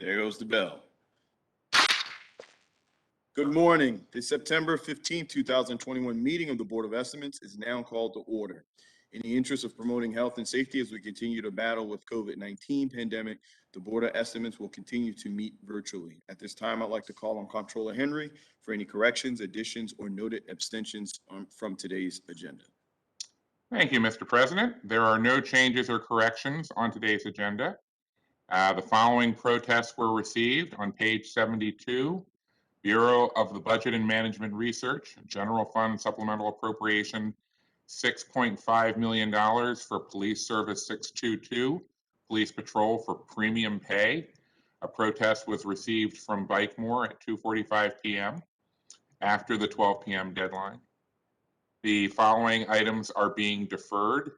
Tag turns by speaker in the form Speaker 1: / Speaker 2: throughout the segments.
Speaker 1: There goes the bell. Good morning. The September 15th, 2021 meeting of the Board of Estimates is now called to order. In the interest of promoting health and safety as we continue to battle with COVID-19 pandemic, the Board of Estimates will continue to meet virtually. At this time, I'd like to call on Comptroller Henry for any corrections, additions, or noted abstentions from today's agenda.
Speaker 2: Thank you, Mr. President. There are no changes or corrections on today's agenda. The following protests were received on page 72. Bureau of the Budget and Management Research, General Fund Supplemental Appropriation, $6.5 million for Police Service 622, Police Patrol for premium pay. A protest was received from Baltimore at 2:45 p.m. after the 12 p.m. deadline. The following items are being deferred.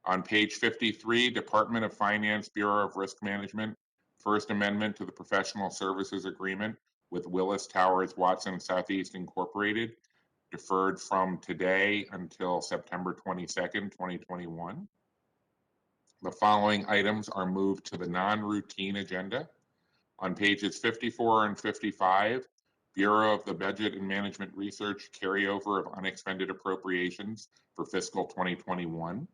Speaker 2: On page 53, Department of Finance, Bureau of Risk Management, First Amendment to the Professional Services Agreement with Willis Towers Watson Southeast Incorporated, deferred from today until September 22nd, 2021. The following items are moved to the non-routine agenda. On pages 54 and 55, Bureau of the Budget and Management Research carryover of unexpended appropriations for fiscal 2021.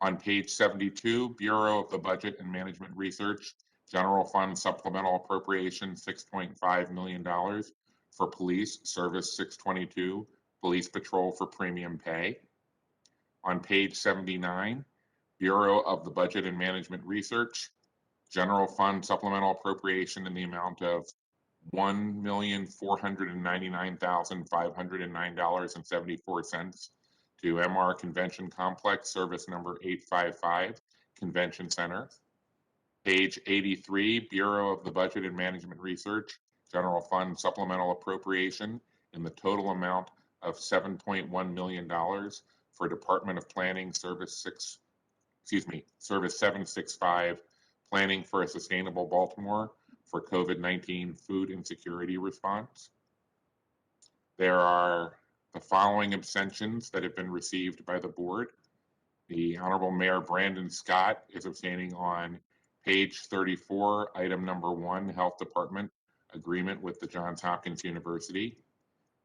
Speaker 2: On page 72, Bureau of the Budget and Management Research, General Fund Supplemental Appropriation, $6.5 million for Police Service 622, Police Patrol for premium pay. On page 79, Bureau of the Budget and Management Research, General Fund Supplemental Appropriation in the amount of $1,499,509.74 to MR Convention Complex, Service Number 855, Convention Center. Page 83, Bureau of the Budget and Management Research, General Fund Supplemental Appropriation in the total amount of $7.1 million for Department of Planning, Service 765, Planning for a Sustainable Baltimore for COVID-19 food insecurity response. There are the following abstentions that have been received by the board. The Honorable Mayor Brandon Scott is abstaining on page 34, item number 1, Health Department Agreement with the Johns Hopkins University.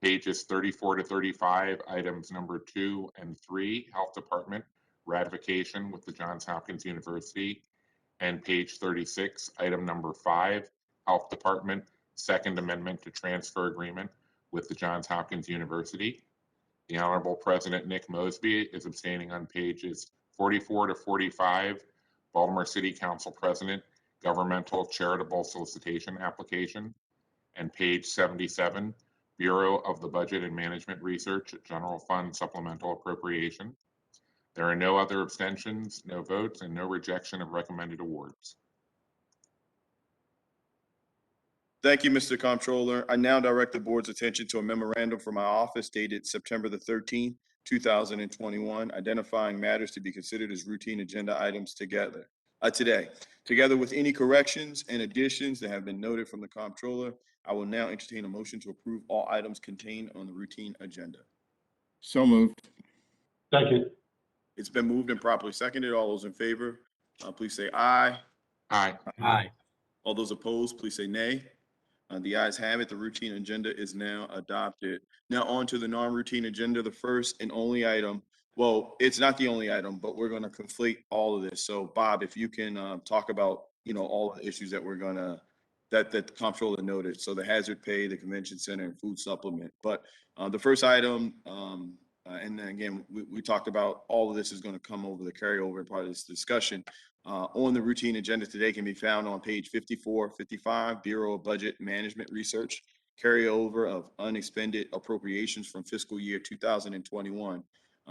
Speaker 2: Pages 34 to 35, items number 2 and 3, Health Department Ratification with the Johns Hopkins University. And page 36, item number 5, Health Department Second Amendment to Transfer Agreement with the Johns Hopkins University. The Honorable President Nick Mosby is abstaining on pages 44 to 45, Baltimore City Council President Governmental Charitable Solicitation Application, and page 77, Bureau of the Budget and Management Research, General Fund Supplemental Appropriation. There are no other abstentions, no votes, and no rejection of recommended awards.
Speaker 1: Thank you, Mr. Comptroller. I now direct the board's attention to a memorandum from my office dated September the 13th, 2021, identifying matters to be considered as routine agenda items today, together with any corrections and additions that have been noted from the Comptroller. I will now entertain a motion to approve all items contained on the routine agenda.
Speaker 3: So moved.
Speaker 4: Second.
Speaker 1: It's been moved and properly seconded. All those in favor, please say aye.
Speaker 2: Aye.
Speaker 4: Aye.
Speaker 1: All those opposed, please say nay. The ayes have it. The routine agenda is now adopted. Now on to the non-routine agenda, the first and only item. Well, it's not the only item, but we're going to conflate all of this. So Bob, if you can talk about, all the issues that we're going to, that the Comptroller noted. So the hazard pay, the convention center, and food supplement. But the first item, and then again, we talked about all of this is going to come over the carryover part of this discussion. On the routine agenda today can be found on page 54, 55, Bureau of Budget Management Research, carryover of unexpended appropriations from fiscal year 2021.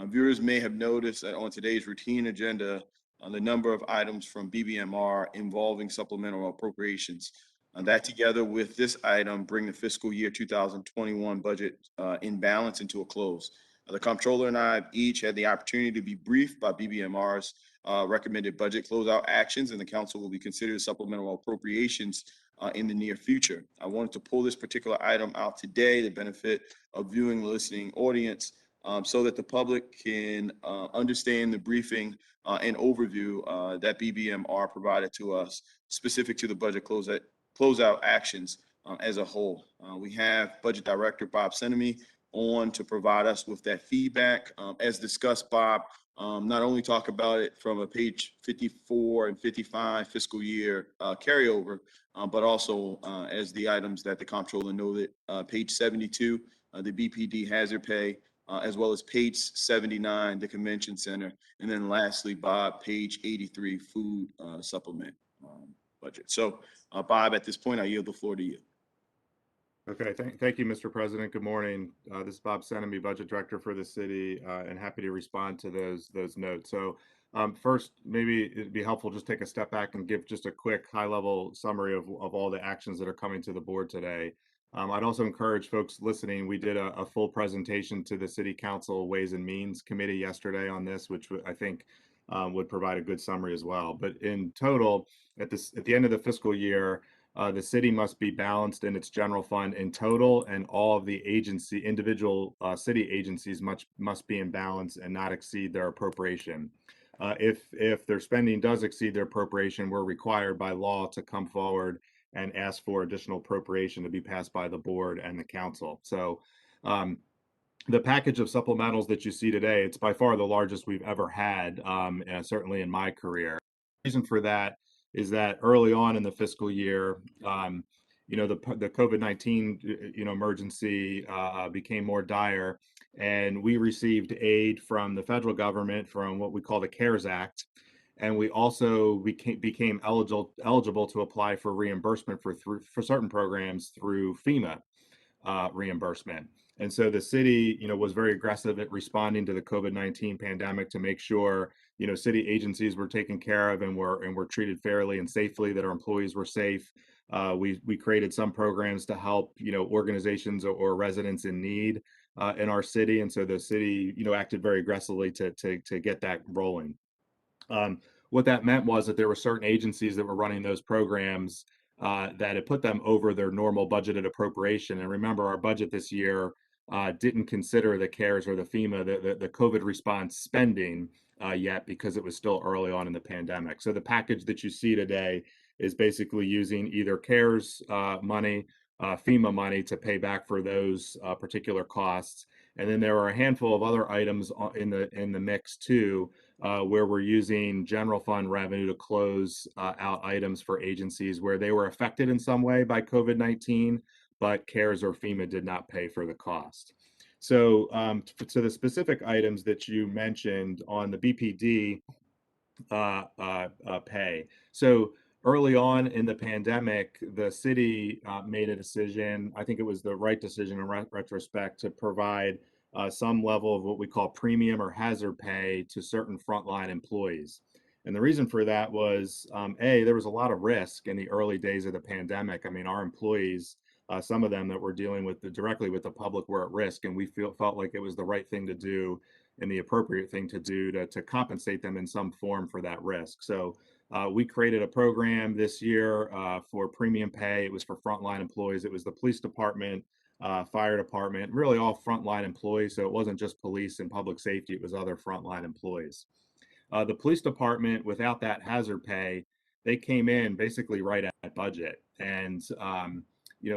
Speaker 1: Viewers may have noticed that on today's routine agenda, the number of items from BBMR involving supplemental appropriations. That together with this item bring the fiscal year 2021 budget in balance into a close. The Comptroller and I each had the opportunity to be briefed by BBMR's recommended budget closeout actions, and the council will be considered supplemental appropriations in the near future. I wanted to pull this particular item out today to benefit a viewing, listening audience so that the public can understand the briefing and overview that BBMR provided to us specific to the budget closeout actions as a whole. We have Budget Director Bob Senemy on to provide us with that feedback. As discussed, Bob, not only talk about it from a page 54 and 55 fiscal year carryover, but also as the items that the comptroller noted, page 72, the BPD hazard pay, as well as page 79, the convention center. And then lastly, Bob, page 83, food supplement budget. So Bob, at this point, I yield the floor to you.
Speaker 3: Okay, thank you, Mr. President. Good morning. This is Bob Senemy, Budget Director for the city, and happy to respond to those notes. So first, maybe it'd be helpful just take a step back and give just a quick high-level summary of all the actions that are coming to the board today. I'd also encourage folks listening, we did a full presentation to the City Council Ways and Means Committee yesterday on this, which I think would provide a good summary as well. But in total, at the end of the fiscal year, the city must be balanced in its general fund in total, and all of the individual city agencies must be in balance and not exceed their appropriation. If their spending does exceed their appropriation, we're required by law to come forward and ask for additional appropriation to be passed by the board and the council. So the package of supplementals that you see today, it's by far the largest we've ever had, certainly in my career. The reason for that is that early on in the fiscal year, the COVID-19 emergency became more dire, and we received aid from the federal government from what we call the CARES Act, and we also became eligible to apply for reimbursement for certain programs through FEMA reimbursement. And so the city, was very aggressive at responding to the COVID-19 pandemic to make sure, city agencies were taken care of and were treated fairly and safely, that our employees were safe. We created some programs to help, organizations or residents in need in our city. And so the city, acted very aggressively to get that rolling. What that meant was that there were certain agencies that were running those programs that had put them over their normal budgeted appropriation. And remember, our budget this year didn't consider the CARES or the FEMA, the COVID response spending yet, because it was still early on in the pandemic. So the package that you see today is basically using either CARES money, FEMA money to pay back for those particular costs. And then there are a handful of other items in the mix too, where we're using general fund revenue to close out items for agencies where they were affected in some way by COVID-19, but CARES or FEMA did not pay for the cost. So to the specific items that you mentioned on the BPD pay. So early on in the pandemic, the city made a decision, I think it was the right decision in retrospect, to provide some level of what we call premium or hazard pay to certain frontline employees. And the reason for that was, there was a lot of risk in the early days of the pandemic. I mean, our employees, some of them that were dealing directly with the public, were at risk, and we felt like it was the right thing to do and the appropriate thing to do to compensate them in some form for that risk. So we created a program this year for premium pay. It was for frontline employees. It was the police department, fire department, really all frontline employees. So it wasn't just police and public safety, it was other frontline employees. The police department, without that hazard pay, they came in basically right at budget. And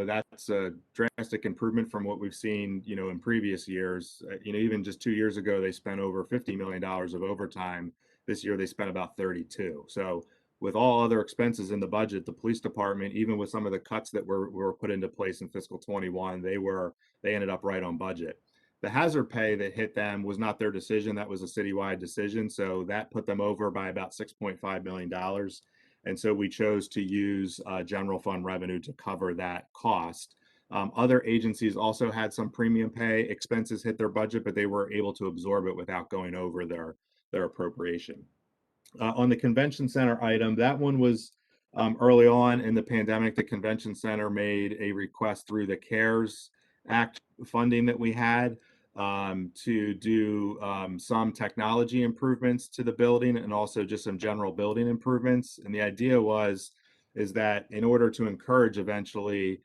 Speaker 3: that's a drastic improvement from what we've seen, in previous years. Even just 2 years ago, they spent over $50 million of overtime. This year, they spent about 32. So with all other expenses in the budget, the police department, even with some of the cuts that were put into place in fiscal 21, they ended up right on budget. The hazard pay that hit them was not their decision. That was a citywide decision. So that put them over by about $6.5 million. And so we chose to use general fund revenue to cover that cost. Other agencies also had some premium pay expenses hit their budget, but they were able to absorb it without going over their appropriation. On the convention center item, that one was early on in the pandemic. The convention center made a request through the CARES Act funding that we had to do some technology improvements to the building, and also just some general building improvements. And the idea is that in order to encourage eventually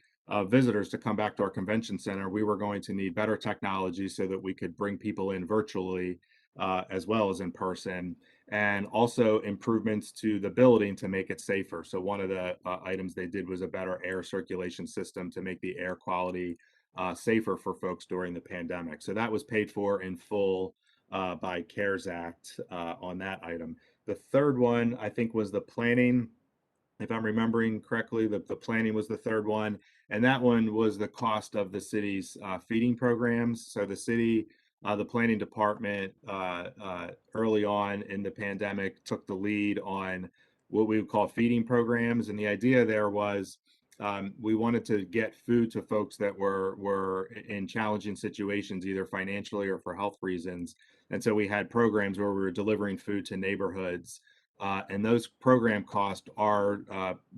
Speaker 3: visitors to come back to our convention center, we were going to need better technology so that we could bring people in virtually as well as in person, and also improvements to the building to make it safer. So one of the items they did was a better air circulation system to make the air quality safer for folks during the pandemic. So that was paid for in full by CARES Act on that item. The third one, I think, was the planning. If I'm remembering correctly, the planning was the third one, and that one was the cost of the city's feeding programs. So the city, the planning department, early on in the pandemic took the lead on what we would call feeding programs, and the idea there was we wanted to get food to folks that were in challenging situations, either financially or for health reasons. And so we had programs where we were delivering food to neighborhoods, and those program costs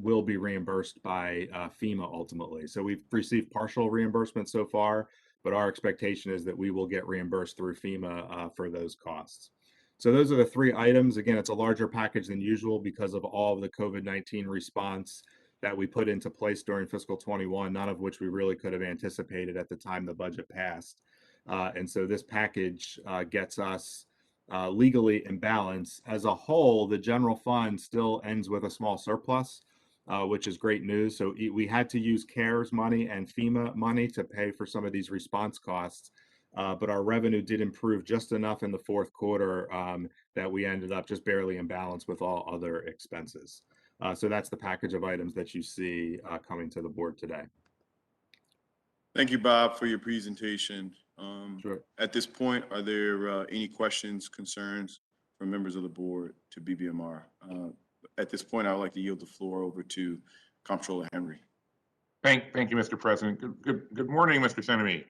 Speaker 3: will be reimbursed by FEMA ultimately. So we've received partial reimbursement so far, but our expectation is that we will get reimbursed through FEMA for those costs. So those are the three items. Again, it's a larger package than usual because of all of the COVID-19 response that we put into place during fiscal 21, none of which we really could have anticipated at the time the budget passed. And so this package gets us legally in balance. As a whole, the general fund still ends with a small surplus, which is great news. So we had to use CARES money and FEMA money to pay for some of these response costs. But our revenue did improve just enough in the fourth quarter that we ended up just barely in balance with all other expenses. So that's the package of items that you see coming to the board today.
Speaker 1: Thank you, Bob, for your presentation.
Speaker 3: Sure.
Speaker 1: At this point, are there any questions, concerns from members of the board to BBMR? At this point, I would like to yield the floor over to Comptroller Henry.
Speaker 2: Thank you, Mr. President. Good morning, Mr. Senemy.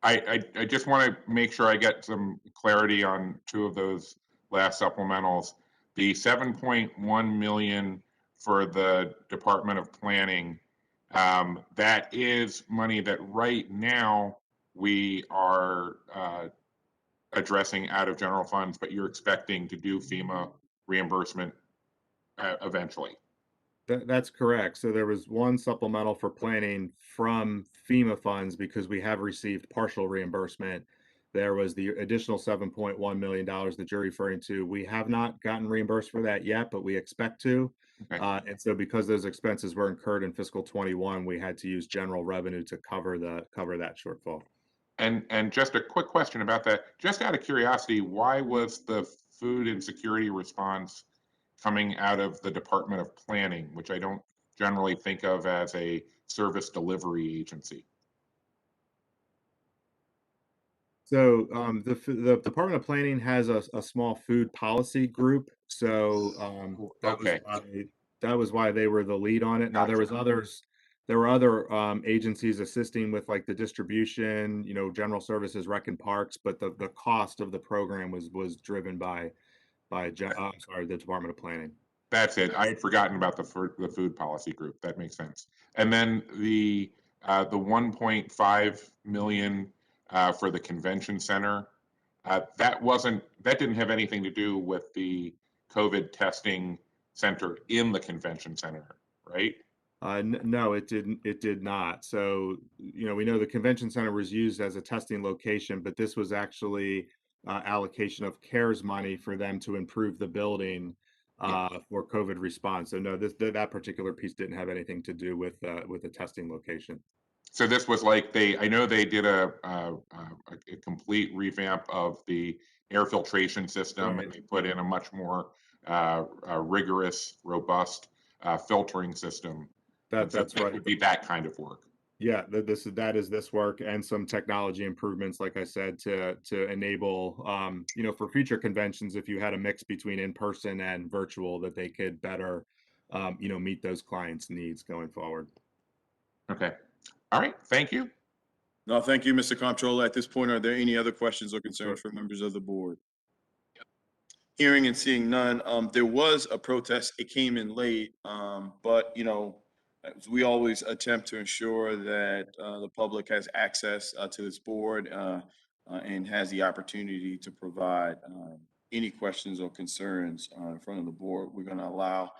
Speaker 2: I just want to make sure I get some clarity on two of those last supplementals. The 7.1 million for the Department of Planning, that is money that right now we are addressing out of general funds, but you're expecting to do FEMA reimbursement eventually.
Speaker 3: That's correct. So there was one supplemental for planning from FEMA funds because we have received partial reimbursement. There was the additional $7.1 million that you're referring to. We have not gotten reimbursed for that yet, but we expect to.
Speaker 2: Okay.
Speaker 3: And so because those expenses were incurred in fiscal 21, we had to use general revenue to cover that shortfall.
Speaker 2: And just a quick question about that. Just out of curiosity, why was the food insecurity response coming out of the Department of Planning, which I don't generally think of as a service delivery agency?
Speaker 3: So the Department of Planning has a small food policy group. So
Speaker 2: Okay.
Speaker 3: that was why they were the lead on it. Now there were other agencies assisting with like the distribution, general services, rec and parks, but the cost of the program was driven by the Department of Planning.
Speaker 2: That's it. I had forgotten about the food policy group. That makes sense. And then the 1.5 million for the convention center, that didn't have anything to do with the COVID testing center in the convention center, right?
Speaker 3: No, it didn't. It did not. So, we know the convention center was used as a testing location, but this was actually allocation of CARES money for them to improve the building for COVID response. So no, that particular piece didn't have anything to do with the testing location.
Speaker 2: So this was like I know they did a complete revamp of the air filtration system,
Speaker 3: Right.
Speaker 2: and they put in a much more rigorous, robust filtering system.
Speaker 3: That's right.
Speaker 2: It would be that kind of work.
Speaker 3: Yeah, that is this work and some technology improvements, like I said, to enable, for future conventions, if you had a mix between in-person and virtual, that they could better, meet those clients' needs going forward.
Speaker 2: Okay. All right. Thank you.
Speaker 1: No, thank you, Mr. Comptroller. At this point, are there any other questions or concerns from members of the board? Hearing and seeing none, there was a protest. It came in late, but as we always attempt to ensure that the public has access to this board and has the opportunity to provide any questions or concerns in front of the board. We're going to allow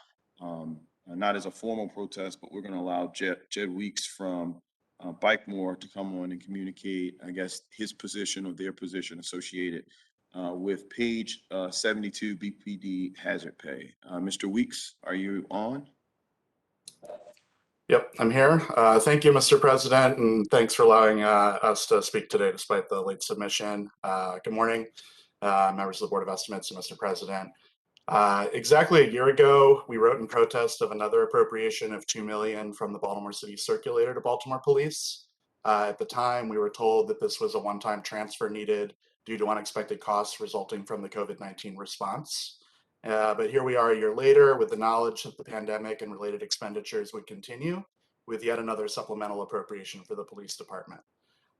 Speaker 1: not as a formal protest, but we're going to allow Jed Weeks from Baltimore to come on and communicate, I guess, his position or their position associated with page 72 BPD hazard pay. Mr. Weeks, are you on?
Speaker 4: Yep, I'm here. Thank you, Mr. President, and thanks for allowing us to speak today despite the late submission. Good morning, members of the Board of Estimates and Mr. President. Exactly a year ago, we wrote in protest of another appropriation of $2 million from the Baltimore City Circulator to Baltimore Police. At the time, we were told that this was a one-time transfer needed due to unexpected costs resulting from the COVID-19 response. But here we are a year later with the knowledge that the pandemic and related expenditures would continue with yet another supplemental appropriation for the police department.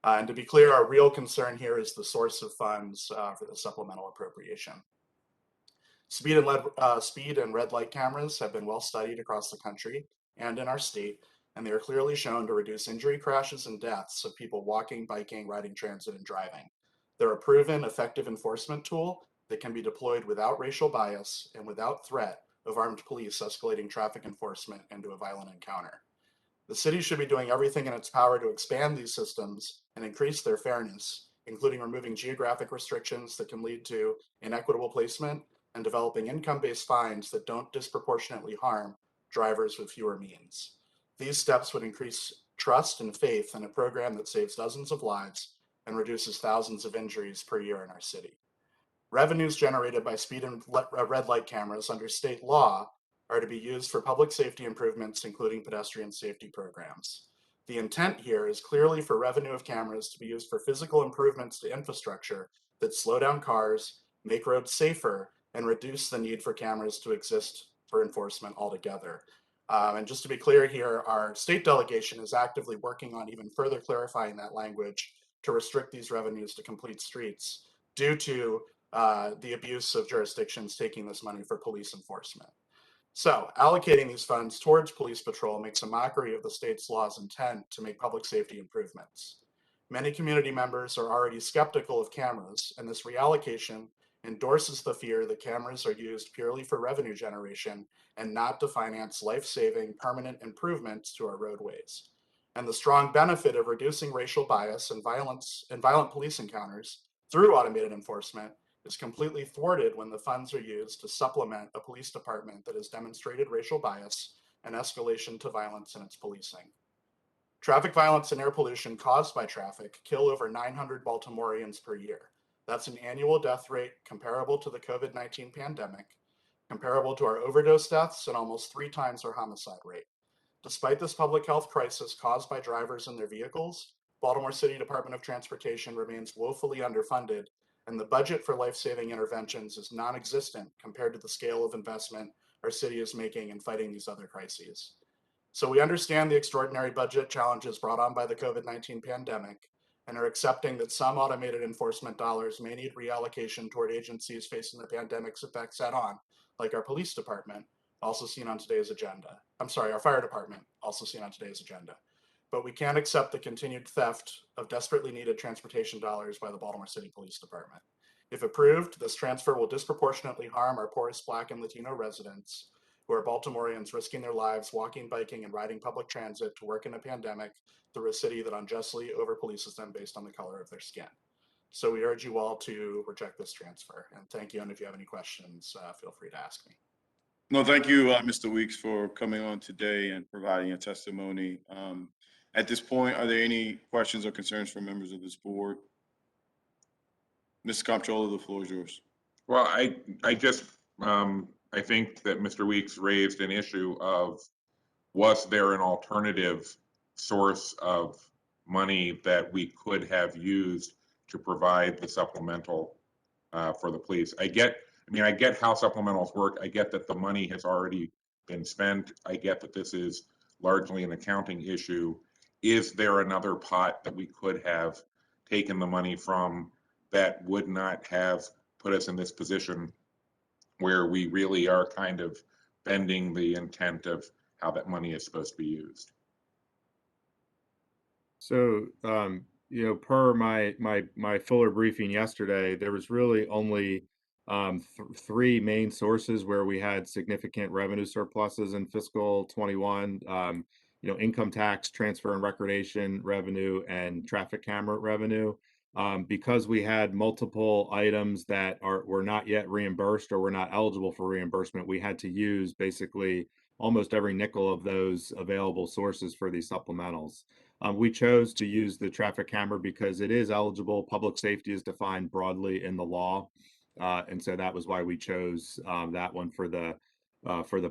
Speaker 4: And to be clear, our real concern here is the source of funds for the supplemental appropriation. Speed and red light cameras have been well studied across the country and in our state, and they are clearly shown to reduce injury, crashes, and deaths of people walking, biking, riding transit, and driving. They're a proven, effective enforcement tool that can be deployed without racial bias and without threat of armed police escalating traffic enforcement into a violent encounter. The city should be doing everything in its power to expand these systems and increase their fairness, including removing geographic restrictions that can lead to inequitable placement and developing income-based fines that don't disproportionately harm drivers with fewer means. These steps would increase trust and faith in a program that saves dozens of lives and reduces thousands of injuries per year in our city. Revenues generated by speed and red light cameras under state law are to be used for public safety improvements, including pedestrian safety programs. The intent here is clearly for revenue of cameras to be used for physical improvements to infrastructure that slow down cars, make roads safer, and reduce the need for cameras to exist for enforcement altogether. And just to be clear here, our state delegation is actively working on even further clarifying that language to restrict these revenues to complete streets due to the abuse of jurisdictions taking this money for police enforcement. So allocating these funds towards police patrol makes a mockery of the state's law's intent to make public safety improvements. Many community members are already skeptical of cameras, and this reallocation endorses the fear that cameras are used purely for revenue generation and not to finance life-saving permanent improvements to our roadways. And the strong benefit of reducing racial bias and violent police encounters through automated enforcement is completely thwarted when the funds are used to supplement a police department that has demonstrated racial bias and escalation to violence in its policing. Traffic violence and air pollution caused by traffic kill over 900 Baltimoreans per year. That's an annual death rate comparable to the COVID-19 pandemic, comparable to our overdose deaths, and almost 3 times our homicide rate. Despite this public health crisis caused by drivers and their vehicles, Baltimore City Department of Transportation remains woefully underfunded, and the budget for life-saving interventions is non-existent compared to the scale of investment our city is making in fighting these other crises. So we understand the extraordinary budget challenges brought on by the COVID-19 pandemic and are accepting that some automated enforcement dollars may need reallocation toward agencies facing the pandemic's effects head-on, like our police department, also seen on today's agenda. Our fire department, also seen on today's agenda. But we can't accept the continued theft of desperately needed transportation dollars by the Baltimore City Police Department. If approved, this transfer will disproportionately harm our poorest Black and Latino residents, who are Baltimoreans risking their lives walking, biking, and riding public transit to work in a pandemic through a city that unjustly over-polices them based on the color of their skin. So we urge you all to reject this transfer. And thank you, and if you have any questions, feel free to ask me.
Speaker 1: No, thank you, Mr. Weeks, for coming on today and providing a testimony. At this point, are there any questions or concerns from members of this board? Mr. Comptroller, the floor is yours.
Speaker 2: Well, I think that Mr. Weeks raised an issue of, was there an alternative source of money that we could have used to provide the supplemental for the police? I get how supplementals work. I get that the money has already been spent. I get that this is largely an accounting issue. Is there another pot that we could have taken the money from that would not have put us in this position where we really are kind of bending the intent of how that money is supposed to be used?
Speaker 3: So, per my fuller briefing yesterday, there was really only three main sources where we had significant revenue surpluses in fiscal 21. Income tax, transfer and recordation revenue, and traffic camera revenue. Because we had multiple items that were not yet reimbursed or were not eligible for reimbursement, we had to use basically almost every nickel of those available sources for these supplementals. We chose to use the traffic camera because it is eligible. Public safety is defined broadly in the law. And so that was why we chose that one for the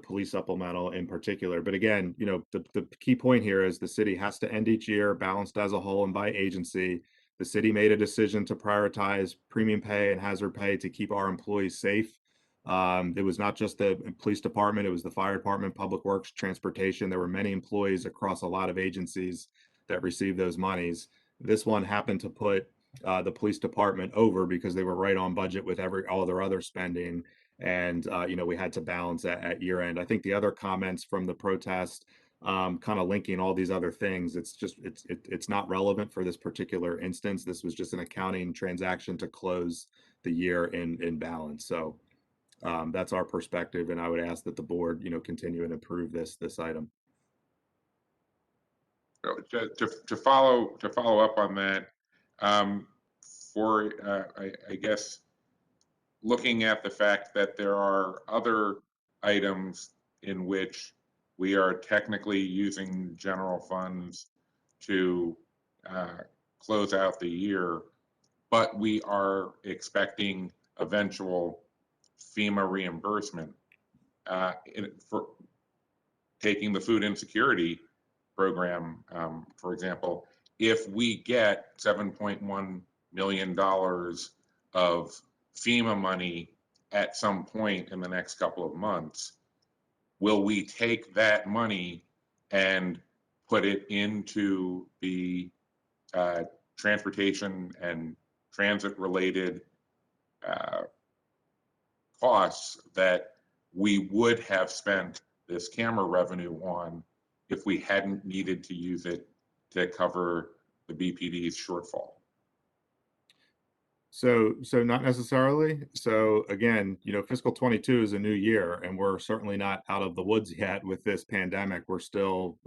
Speaker 3: police supplemental in particular. But again, the key point here is the city has to end each year balanced as a whole and by agency. The city made a decision to prioritize premium pay and hazard pay to keep our employees safe. It was not just the police department, it was the fire department, public works, transportation. There were many employees across a lot of agencies that received those monies. This one happened to put the police department over because they were right on budget with all their other spending. And, we had to balance that at year end. I think the other comments from the protest, kind of linking all these other things, it's not relevant for this particular instance. This was just an accounting transaction to close the year in balance. So that's our perspective. And I would ask that the board, continue and approve this item.
Speaker 2: To follow up on that, I guess, looking at the fact that there are other items in which we are technically using general funds to close out the year, but we are expecting eventual FEMA reimbursement for taking the food insecurity program, for example. If we get $7.1 million of FEMA money at some point in the next couple of months, will we take that money and put it into the transportation and transit related costs that we would have spent this camera revenue on if we hadn't needed to use it to cover the BPD's shortfall?
Speaker 3: So not necessarily. So again, fiscal 22 is a new year, and we're certainly not out of the woods yet with this pandemic. We're still,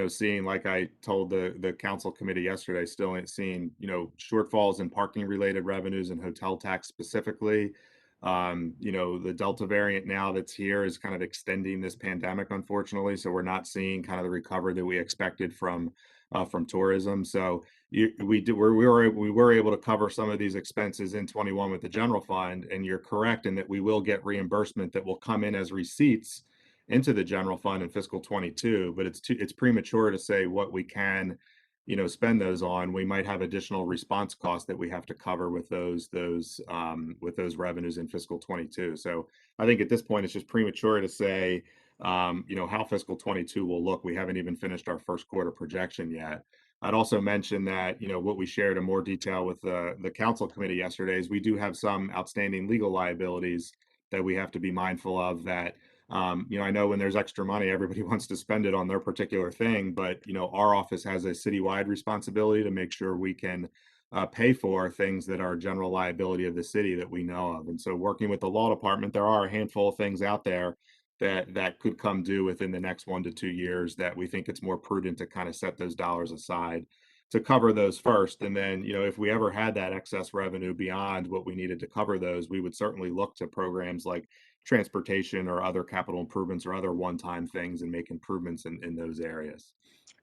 Speaker 3: seeing, like I told the council committee yesterday, still seeing, shortfalls in parking related revenues and hotel tax specifically. The Delta variant now that's here is kind of extending this pandemic, unfortunately. So we're not seeing kind of the recovery that we expected from tourism. So we were able to cover some of these expenses in 21 with the general fund, and you're correct in that we will get reimbursement that will come in as receipts into the general fund in fiscal 22. But it's premature to say what we can spend those on. We might have additional response costs that we have to cover with those revenues in fiscal 22. So I think at this point it's just premature to say how fiscal 22 will look. We haven't even finished our first quarter projection yet. I'd also mention that what we shared in more detail with the council committee yesterday is we do have some outstanding legal liabilities that we have to be mindful of. That I know when there's extra money, everybody wants to spend it on their particular thing, but our office has a citywide responsibility to make sure we can pay for things that are general liability of the city that we know of. And so working with the law department, there are a handful of things out there that could come due within the next 1 to 2 years that we think it's more prudent to kind of set those dollars aside to cover those first. And then, if we ever had that excess revenue beyond what we needed to cover those, we would certainly look to programs like transportation or other capital improvements or other one-time things and make improvements in those areas.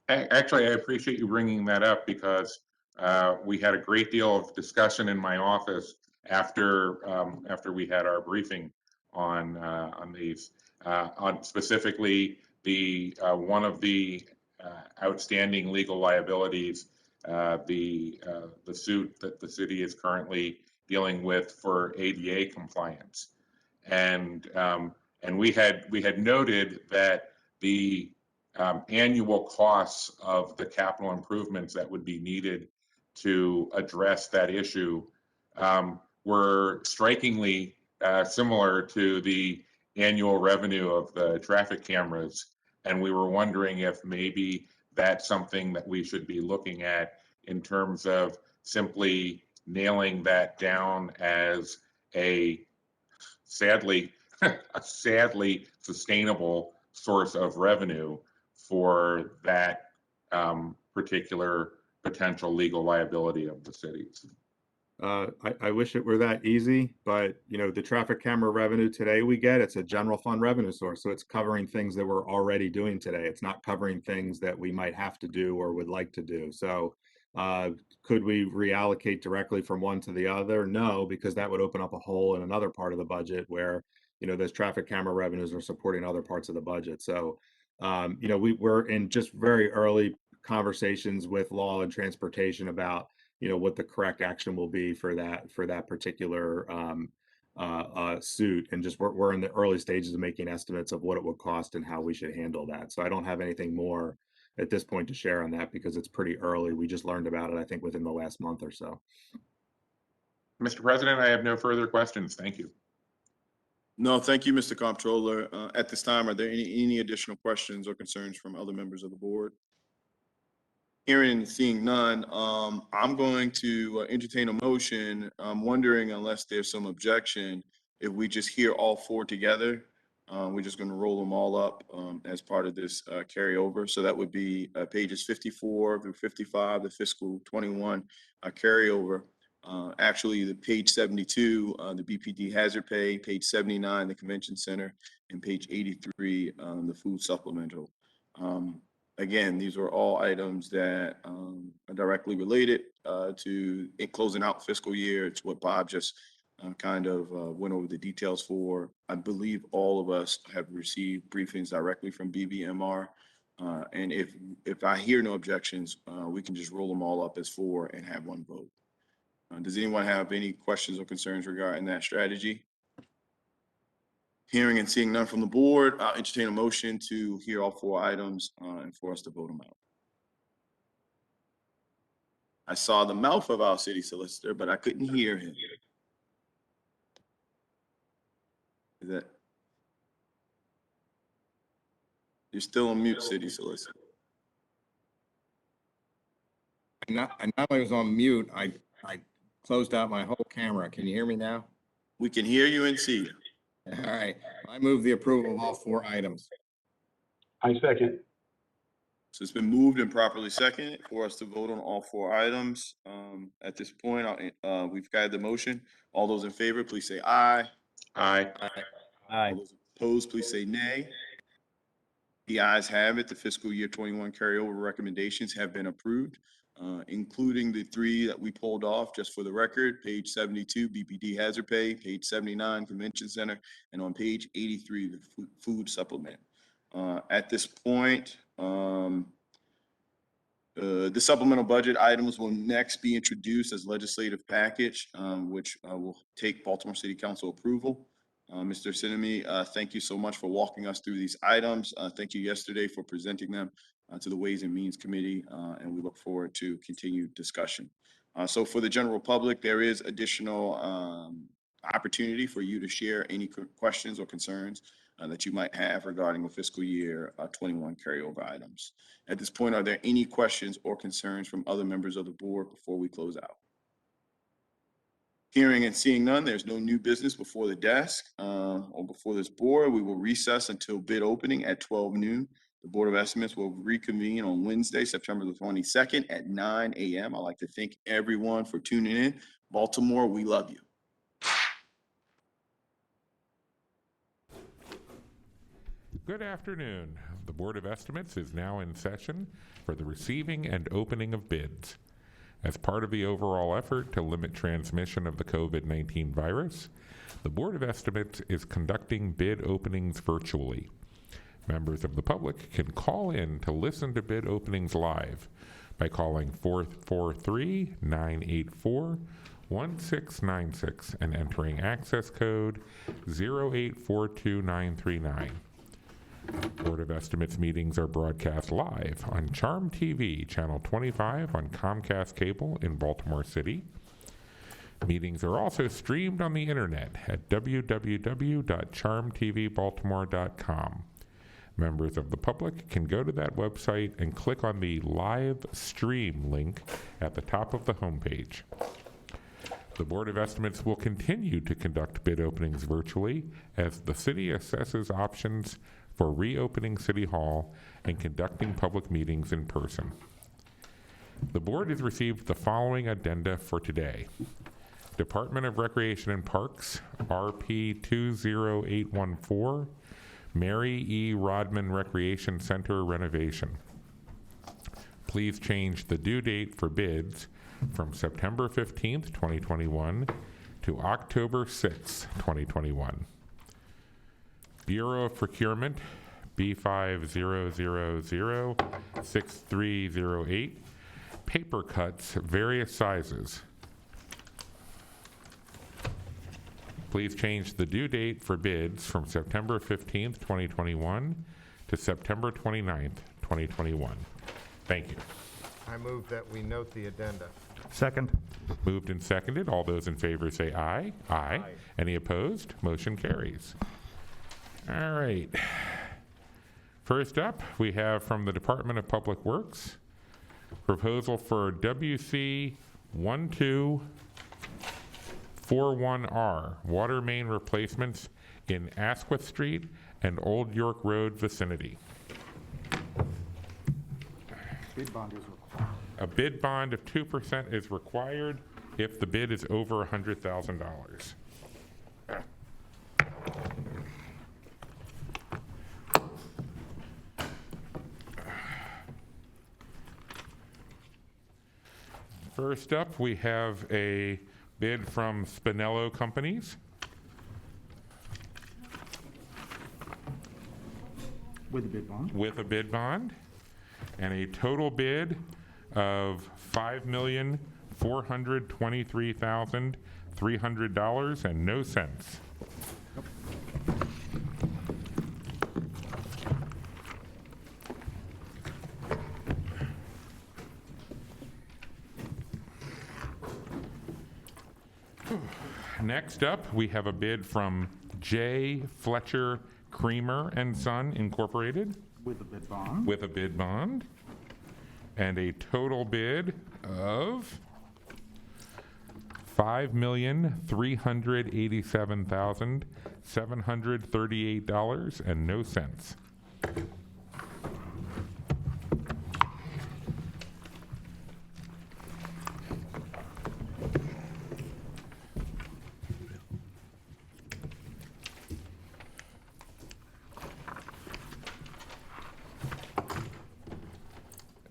Speaker 2: Actually, I appreciate you bringing that up because we had a great deal of discussion in my office after we had our briefing on these, on specifically the one of the outstanding legal liabilities, the suit that the city is currently dealing with for ADA compliance, and we had noted that the annual costs of the capital improvements that would be needed to address that issue were strikingly similar to the annual revenue of the traffic cameras. And we were wondering if maybe that's something that we should be looking at in terms of simply nailing that down as a sadly sustainable source of revenue for that particular potential legal liability of the cities.
Speaker 3: I wish it were that easy, but the traffic camera revenue today we get, it's a general fund revenue source. So it's covering things that we're already doing today. It's not covering things that we might have to do or would like to do. So could we reallocate directly from one to the other? No, because that would open up a hole in another part of the budget where, those traffic camera revenues are supporting other parts of the budget. So, we're in just very early conversations with law and transportation about what the correct action will be for that particular suit, and just we're in the early stages of making estimates of what it would cost and how we should handle that. So I don't have anything more at this point to share on that because it's pretty early. We just learned about it, I think, within the last month or so.
Speaker 2: Mr. President, I have no further questions. Thank you.
Speaker 1: No, thank you, Mr. Comptroller. At this time, are there any additional questions or concerns from other members of the board? Hearing and seeing none, I'm going to entertain a motion. I'm wondering, unless there's some objection, if we just hear all four together. We're just going to roll them all up as part of this carryover. So that would be pages 54 through 55, the fiscal 21 carryover. Actually, the page 72, the BPD hazard pay, page 79, the convention center, and page 83, the food supplemental. Again, these are all items that are directly related to it closing out fiscal year. It's what Bob just kind of went over the details for. I believe all of us have received briefings directly from BBMR. And if I hear no objections, we can just roll them all up as four and have one vote. Does anyone have any questions or concerns regarding that strategy? Hearing and seeing none from the board, I'll entertain a motion to hear all four items and for us to vote them out. I saw the mouth of our city solicitor, but I couldn't hear him. Is that? You're still on mute, city solicitor.
Speaker 5: I not only was on mute, I closed out my whole camera. Can you hear me now?
Speaker 1: We can hear you and see you.
Speaker 5: All right. I move the approval of all four items.
Speaker 6: I second.
Speaker 1: So it's been moved and properly seconded for us to vote on all four items. At this point, we've got the motion. All those in favor, please say aye.
Speaker 2: Aye.
Speaker 1: All those opposed, please say nay. The ayes have it. The fiscal year 21 carryover recommendations have been approved, including the three that we pulled off, just for the record: page 72, BPD hazard pay, page 79, convention center, and on page 83, the food supplement. At this point, the supplemental budget items will next be introduced as legislative package, which will take Baltimore City Council approval. Mr. Sinemi, thank you so much for walking us through these items. Thank you yesterday for presenting them to the Ways and Means Committee, and we look forward to continued discussion. So for the general public, there is additional opportunity for you to share any questions or concerns that you might have regarding the fiscal year 21 carryover items. At this point, are there any questions or concerns from other members of the board before we close out? Hearing and seeing none, there's no new business before the desk or before this board. We will recess until bid opening at 12 noon. The Board of Estimates will reconvene on Wednesday, September the 22nd at 9 a.m. I'd like to thank everyone for tuning in. Baltimore, we love you.
Speaker 7: Good afternoon. The Board of Estimates is now in session for the receiving and opening of bids. As part of the overall effort to limit transmission of the COVID-19 virus, the Board of Estimates is conducting bid openings virtually. Members of the public can call in to listen to bid openings live by calling 443-984-1696 and entering access code 0842939. Board of Estimates meetings are broadcast live on Charm TV, channel 25 on Comcast Cable in Baltimore City. Meetings are also streamed on the internet at www.charmtvbaltimore.com. Members of the public can go to that website and click on the live stream link at the top of the homepage. The Board of Estimates will continue to conduct bid openings virtually as the city assesses options for reopening City Hall and conducting public meetings in person. The board has received the following addenda for today. Department of Recreation and Parks, RP 20814, Mary E. Rodman Recreation Center renovation. Please change the due date for bids from September 15th, 2021 to October 6th, 2021. Bureau of Procurement, B50006308, paper cuts, various sizes. Please change the due date for bids from September 15th, 2021 to September 29th, 2021. Thank you.
Speaker 8: I move that we note the addenda.
Speaker 6: Second.
Speaker 7: Moved and seconded. All those in favor say aye. Aye.
Speaker 8: Aye.
Speaker 7: Any opposed? Motion carries. All right. First up, we have from the Department of Public Works, proposal for WC 1241R, water main replacements in Asquith Street and Old York Road vicinity.
Speaker 6: Bid bond is required.
Speaker 7: A bid bond of 2% is required if the bid is over $100,000. First up, we have a bid from Spinello Companies.
Speaker 6: With a bid bond.
Speaker 7: With a bid bond, and a total bid of $5,423,300 and no cents. Next up, we have a bid from J. Fletcher Creamer and Son Incorporated.
Speaker 6: With a bid bond.
Speaker 7: With a bid bond, and a total bid of $5,387,738 and no cents.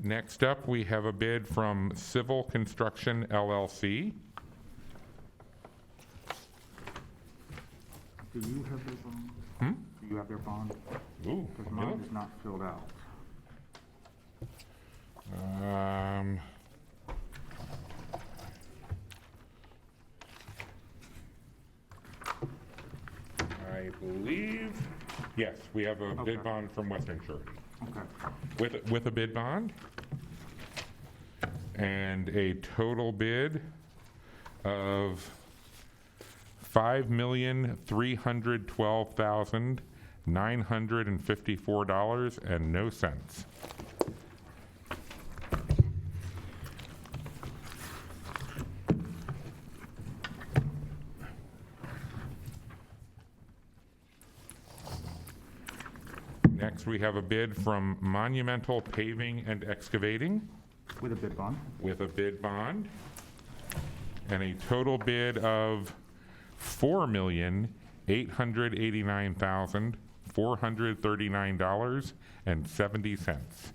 Speaker 7: Next up, we have a bid from Civil Construction Llc.
Speaker 6: Do you have their bond? Do you have their bond?
Speaker 7: Ooh,
Speaker 6: Because mine is not filled out.
Speaker 7: I believe, yes, we have a
Speaker 6: Okay.
Speaker 7: bid bond from Western Surety.
Speaker 6: Okay.
Speaker 7: With a bid bond and a total bid of $5,312,954 and no cents. Next, we have a bid from Monumental Paving and Excavating
Speaker 6: With a bid bond.
Speaker 7: with a bid bond and a total bid of $4,889,439.70.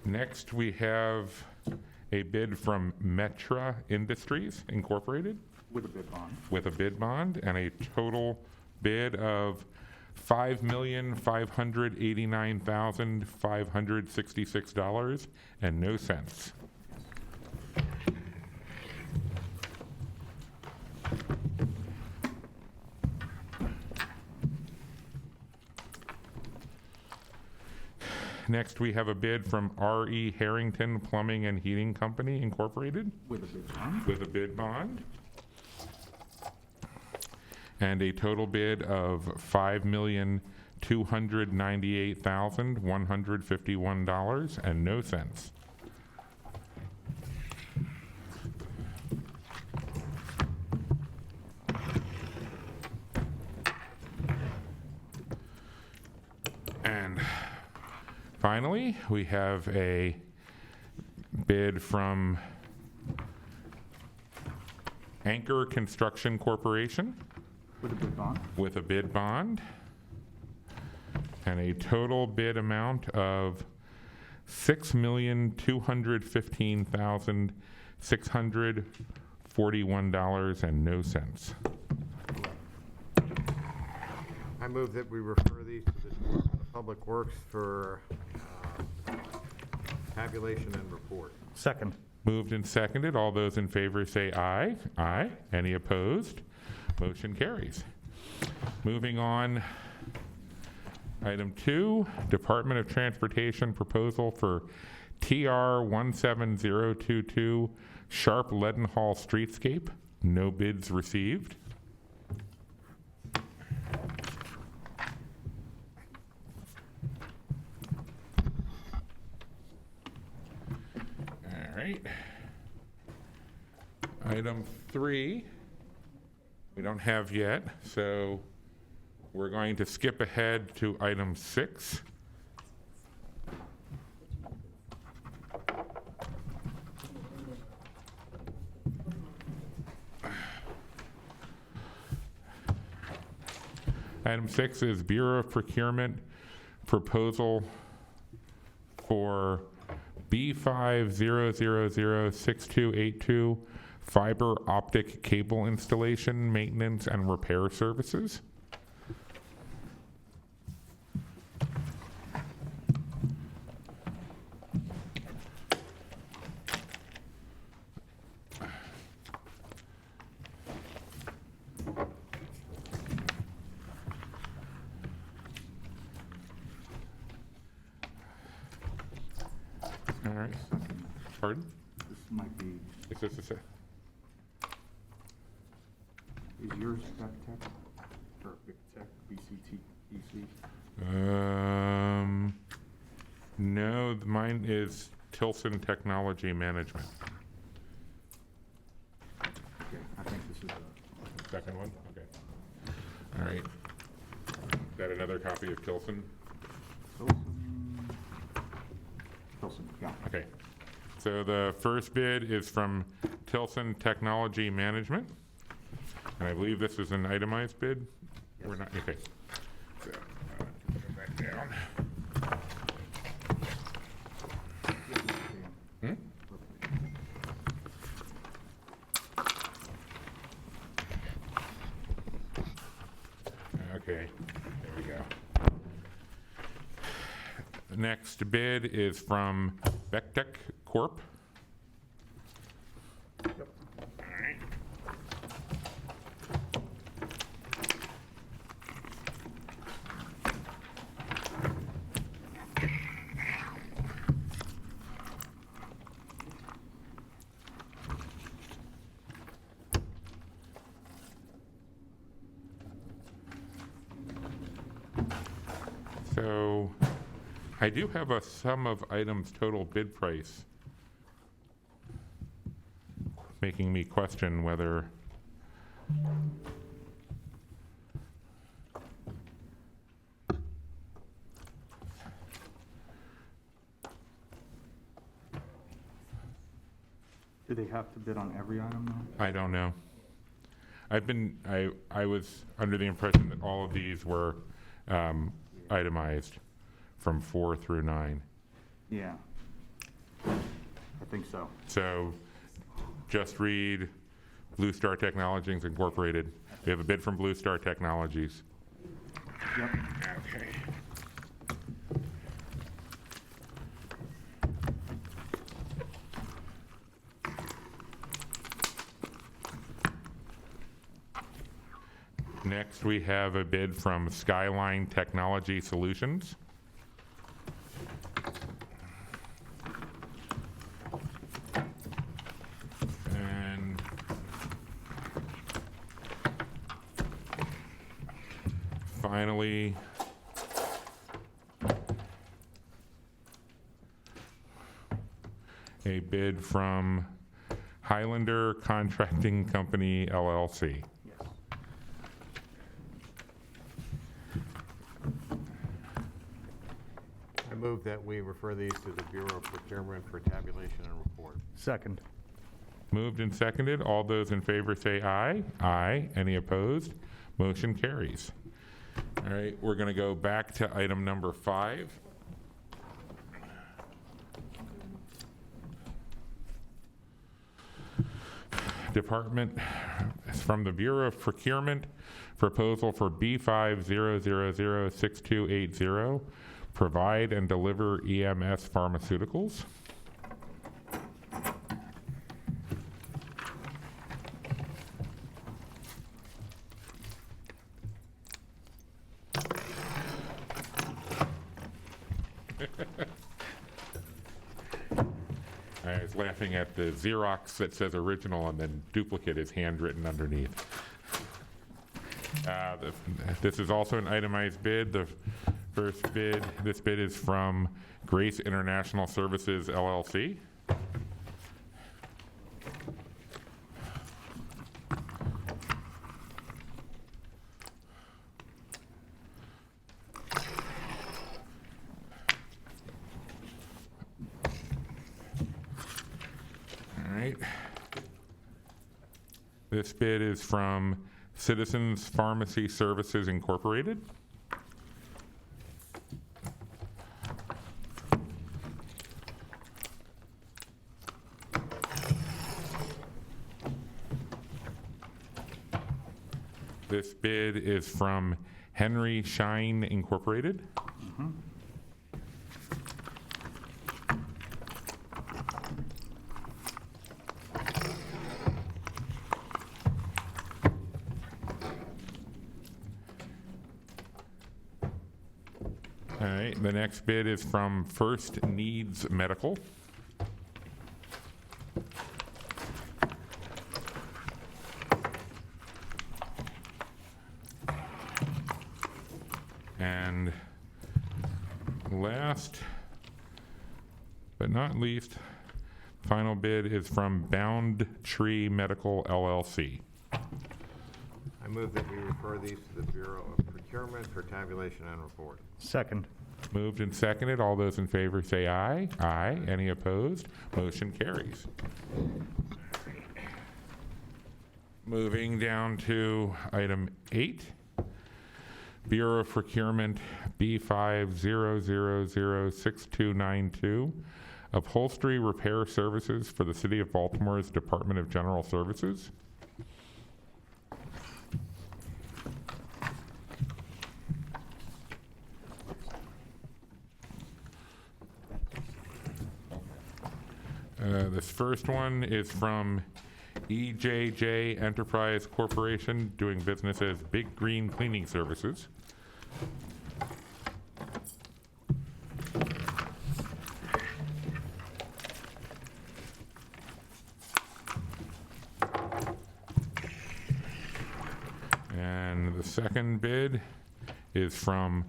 Speaker 7: Next, we have a bid from Metra Industries Incorporated
Speaker 6: With a bid bond.
Speaker 7: with a bid bond and a total bid of $5,589,566 and no cents. Next, we have a bid from R.E. Harrington Plumbing and Heating Company Incorporated
Speaker 6: With a bid bond.
Speaker 7: with a bid bond and a total bid of $5,298,151 and no cents. And finally, we have a bid from Anchor Construction Corporation
Speaker 6: With a bid bond.
Speaker 7: with a bid bond and a total bid amount of $6,215,641 and no cents.
Speaker 8: I move that we refer these to the Department of Public Works for tabulation and report.
Speaker 6: Second.
Speaker 7: Moved and seconded. All those in favor say aye. Aye. Any opposed? Motion carries. Moving on, item 2, Department of Transportation proposal for TR 17022 Sharp Leadenhall Streetscape. No bids received. All right. Item 3, we don't have yet, so we're going to skip ahead to item 6. Item 6 is Bureau of Procurement proposal for B50006282 fiber optic cable installation, maintenance, and repair services. All right. Pardon?
Speaker 6: This might be,
Speaker 7: Is this a se-
Speaker 6: is yours Spec Tech or Big Tech, BCT, EC?
Speaker 7: No, mine is Tilson Technology Management.
Speaker 6: Okay, I think this is
Speaker 7: Second one? Okay. All right. Is that another copy of Tilson?
Speaker 6: Wilson, yeah.
Speaker 7: Okay. So the first bid is from Tilson Technology Management. And I believe this is an itemized bid? We're not, okay. So, put that down. Okay, there we go. The next bid is from Bectec Corp. So I do have a sum of items total bid price, making me question whether
Speaker 6: Do they have to bid on every item though?
Speaker 7: I don't know. I was under the impression that all of these were itemized from 4 through 9.
Speaker 6: Yeah. I think so.
Speaker 7: So just read Blue Star Technologies Incorporated. We have a bid from Blue Star Technologies.
Speaker 6: Yep.
Speaker 7: Okay. Next, we have a bid from Skyline Technology Solutions. finally, a bid from Highlander Contracting Company LLC.
Speaker 8: I move that we refer these to the Bureau of Procurement for tabulation and report.
Speaker 6: Second.
Speaker 7: Moved and seconded. All those in favor say aye. Aye. Any opposed? Motion carries. All right, we're going to go back to item number 5. Department, from the Bureau of Procurement, proposal for B50006280, provide and deliver EMS pharmaceuticals. I was laughing at the Xerox that says original and then duplicate is handwritten underneath. This is also an itemized bid. The first bid, this bid is from Grace International Services LLC. This bid is from Citizens Pharmacy Services Incorporated. This bid is from Henry Schein Incorporated. All right, the next bid is from First Needs Medical. And last but not least, final bid is from Bound Tree Medical LLC.
Speaker 8: I move that we refer these to the Bureau of Procurement for tabulation and report.
Speaker 6: Second.
Speaker 7: Moved and seconded. All those in favor say aye. Aye. Any opposed? Motion carries. Moving down to item 8. Bureau of Procurement B50006292, Upholstery Repair Services for the City of Baltimore's Department of General Services. This first one is from EJJ Enterprise Corporation, doing business as Big Green Cleaning Services. And the second bid is from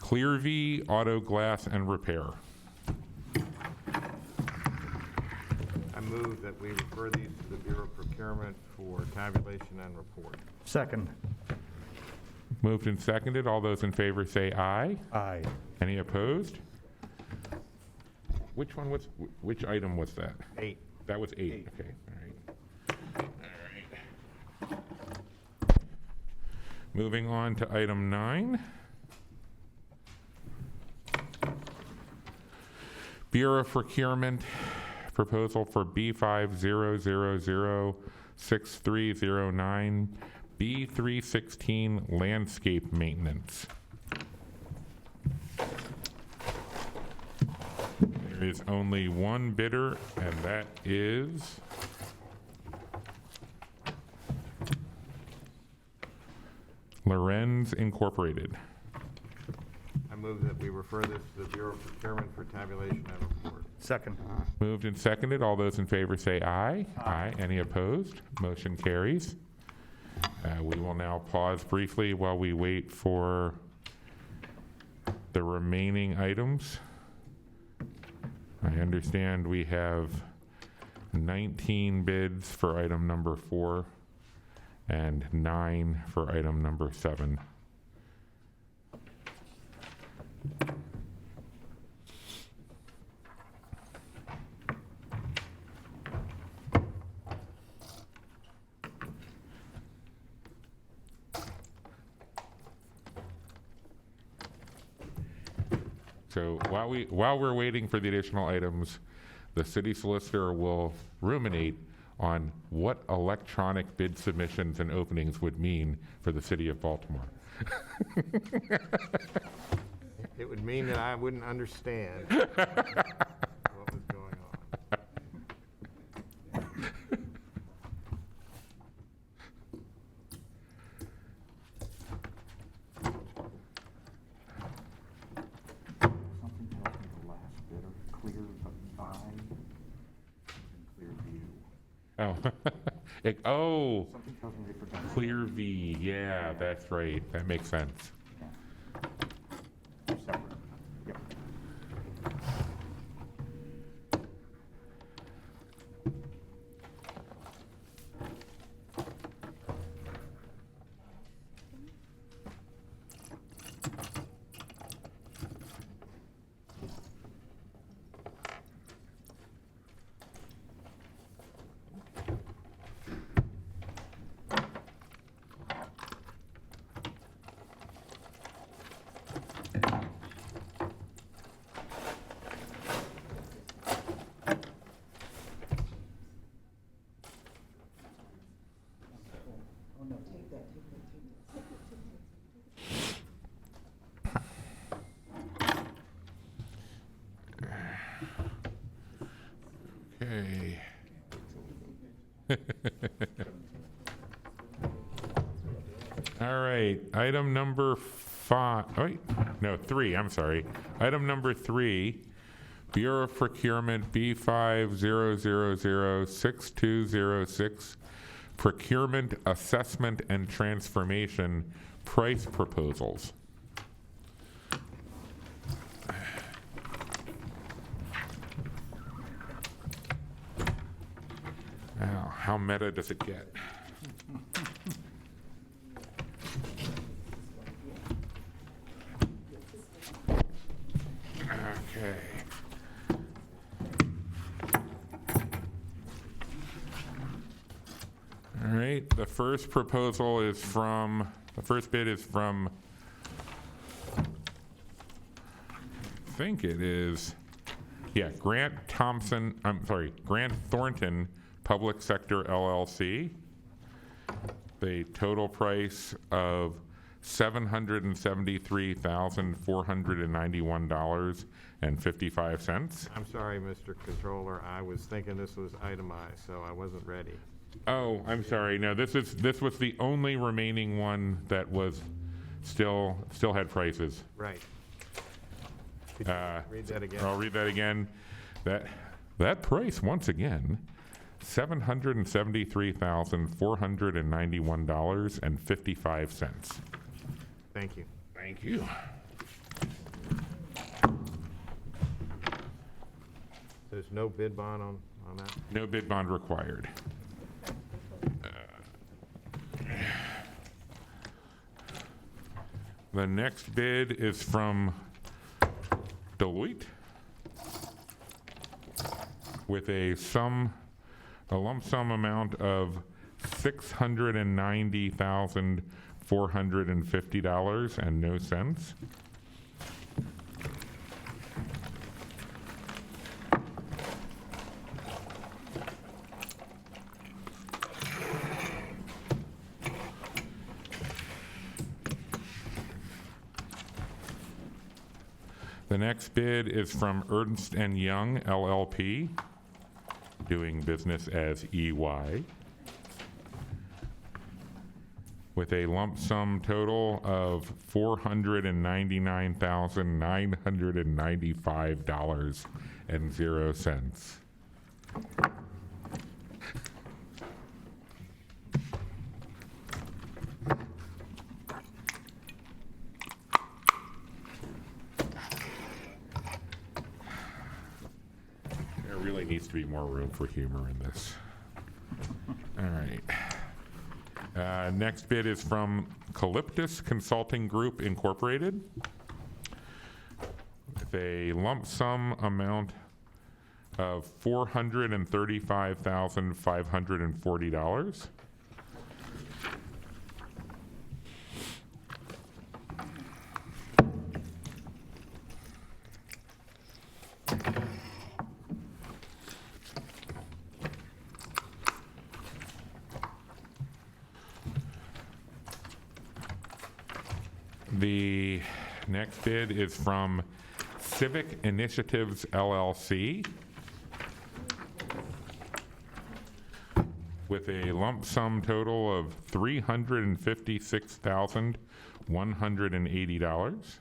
Speaker 7: Clearview Auto Glass and Repair.
Speaker 8: I move that we refer these to the Bureau of Procurement for tabulation and report.
Speaker 6: Second.
Speaker 7: Moved and seconded. All those in favor say aye.
Speaker 6: Aye.
Speaker 7: Any opposed? Which item was that?
Speaker 8: 8.
Speaker 7: That was 8. Okay, all right. Moving on to item 9. Bureau of Procurement, proposal for B50006309, B316 landscape maintenance. There is only one bidder, and that is Lorenz Incorporated.
Speaker 8: I move that we refer this to the Bureau of Procurement for tabulation and report.
Speaker 6: Second.
Speaker 7: Moved and seconded. All those in favor say aye. Aye. Any opposed? Motion carries. We will now pause briefly while we wait for the remaining items. I understand we have 19 bids for item number 4 and 9 for item number 7. So while we're waiting for the additional items, the city solicitor will ruminate on what electronic bid submissions and openings would mean for the city of Baltimore.
Speaker 8: It would mean that I wouldn't understand what was going on.
Speaker 6: Something tells me the last bidder, clear the buy and clear view.
Speaker 7: Oh, oh,
Speaker 6: Something tells me they forgot.
Speaker 7: Clear V. Yeah, that's right. That makes sense.
Speaker 6: They're separate. Yep.
Speaker 7: Okay. All right, item number 5, oh, wait, no, 3, I'm sorry. Item number 3, Bureau of Procurement B50006206, Procurement Assessment and Transformation Price Proposals. Now, how meta does it get? Okay. All right, the first proposal is from, the first bid is from, I think it is, yeah, Grant Thornton Public Sector LLC. The total price of $773,491.55.
Speaker 8: I'm sorry, Mr. Controller, I was thinking this was itemized, so I wasn't ready.
Speaker 7: Oh, I'm sorry. No, this was the only remaining one that was still had prices.
Speaker 8: Right. Could you read that again?
Speaker 7: I'll read that again. That price once again, $773,491.55.
Speaker 8: Thank you.
Speaker 7: Thank you.
Speaker 8: There's no bid bond on that?
Speaker 7: No bid bond required. The next bid is from Deloitte with a lump sum amount of $690,450 and no cents. The next bid is from Ernst & Young LLP, doing business as EY, with a lump sum total of $499,995.00. really needs to be more room for humor in this. All right. Next bid is from Calyptus Consulting Group Incorporated with a lump sum amount of $435,540. The next bid is from Civic Initiatives LLC with a lump sum total of $356,180.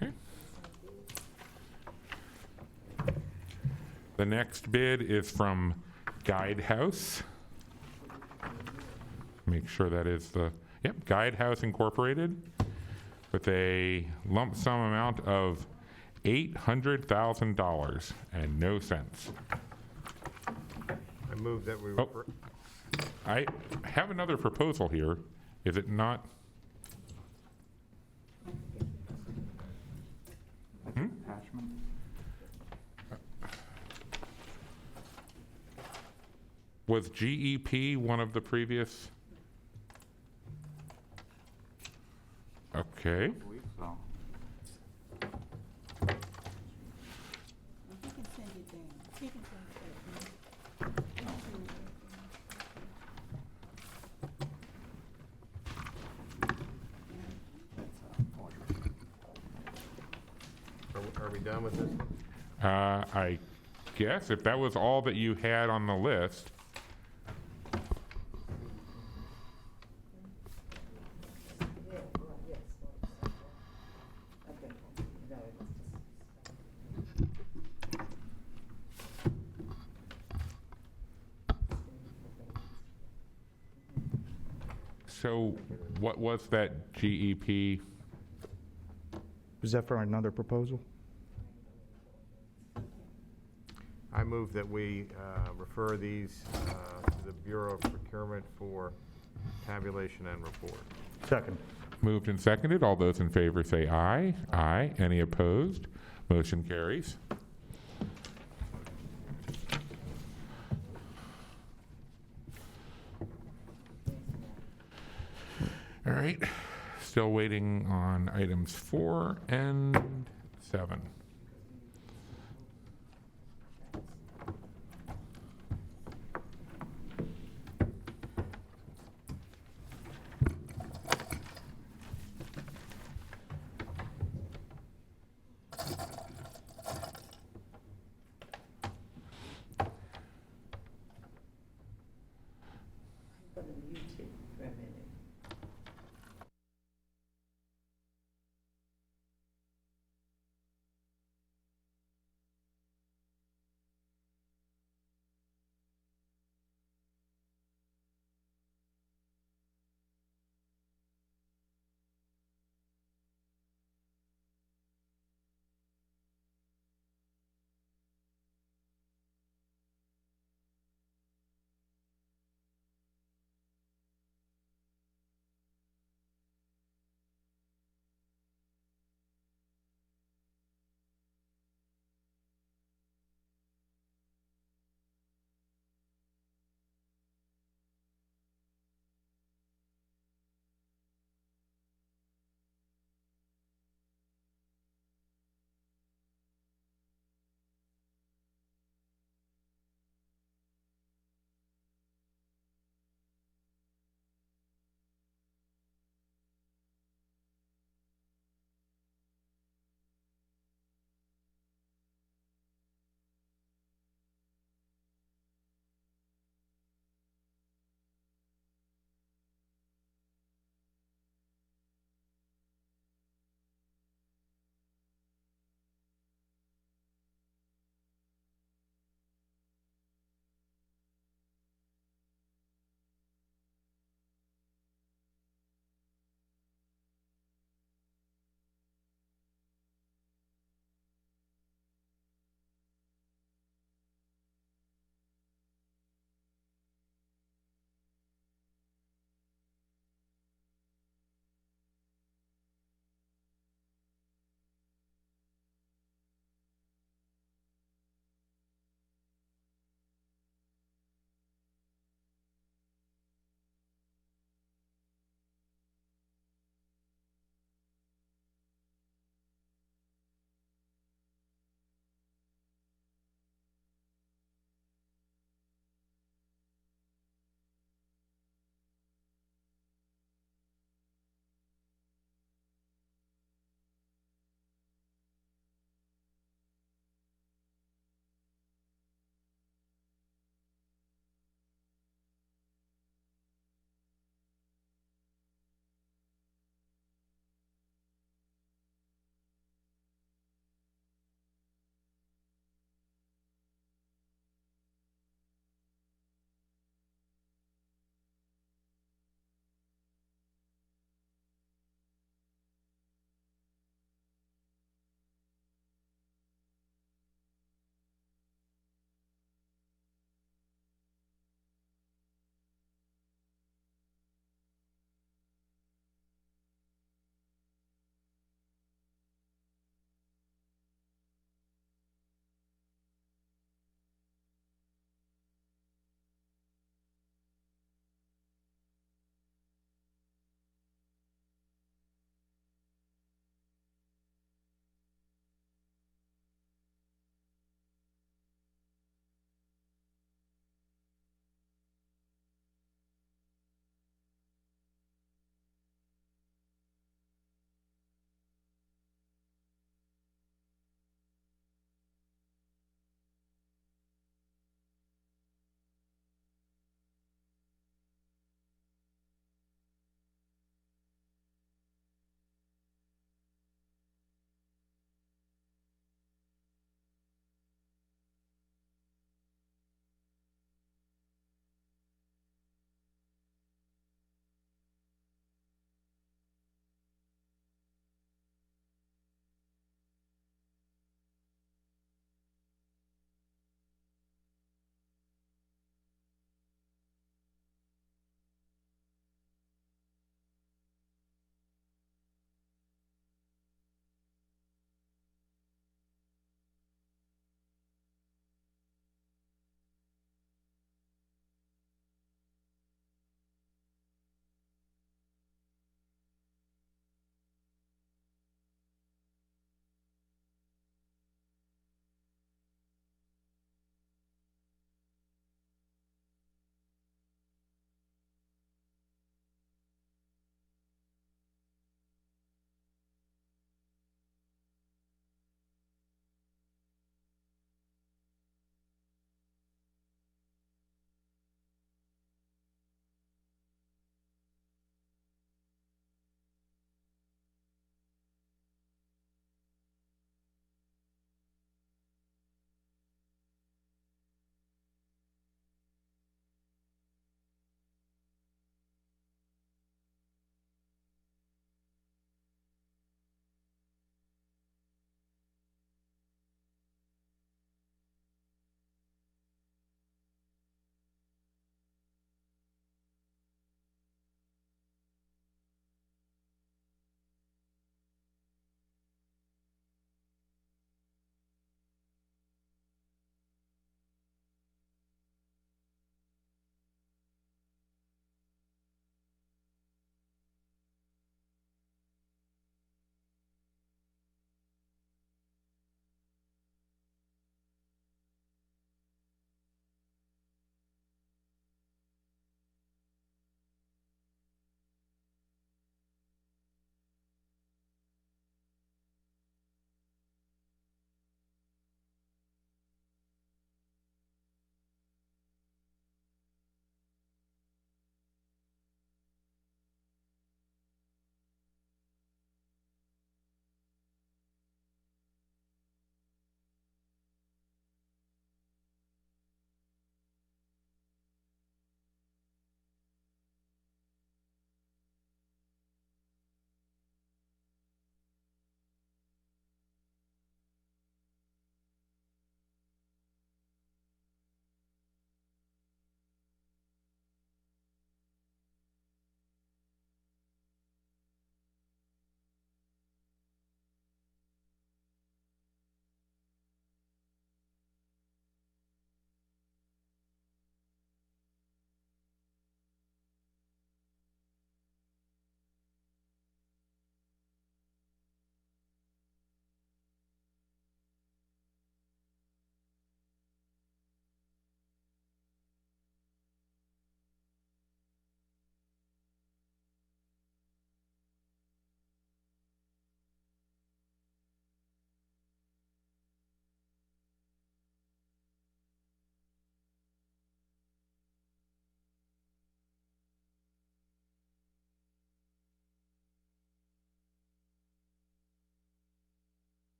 Speaker 7: Okay. The next bid is from Guidehouse. Make sure that is the, yep, Guidehouse Incorporated with a lump sum amount of $800,000 and no cents.
Speaker 8: I move that we
Speaker 7: Oh.
Speaker 8: refer,
Speaker 7: I have another proposal here. Is it not?
Speaker 6: Attachment?
Speaker 7: Was GEP one of the previous? Okay.
Speaker 6: I believe so.
Speaker 9: You can send it down. You can send it down.
Speaker 8: are we done with this one?
Speaker 7: I guess if that was all that you had on the list. So what was that GEP?
Speaker 10: Was that for another proposal?
Speaker 8: I move that we refer these to the Bureau of Procurement for tabulation and report.
Speaker 10: Second.
Speaker 7: Moved and seconded. All those in favor say aye. Aye. Any opposed? Motion carries. All right. Still waiting on items 4 and 7.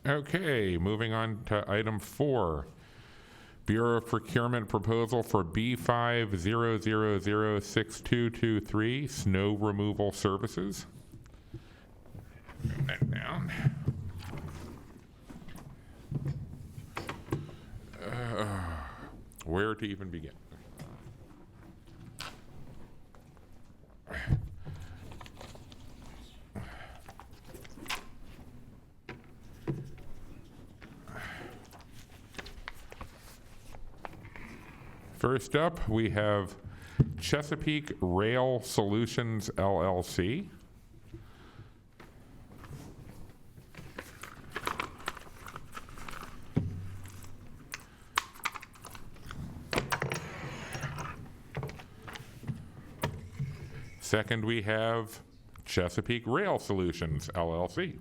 Speaker 7: Okay, moving on to item 4. Bureau of Procurement proposal for B500006223 snow removal services. Move that down. Where to even begin? First up, we have Chesapeake Rail Solutions LLC. Second, we have Chesapeake Rail Solutions LLC.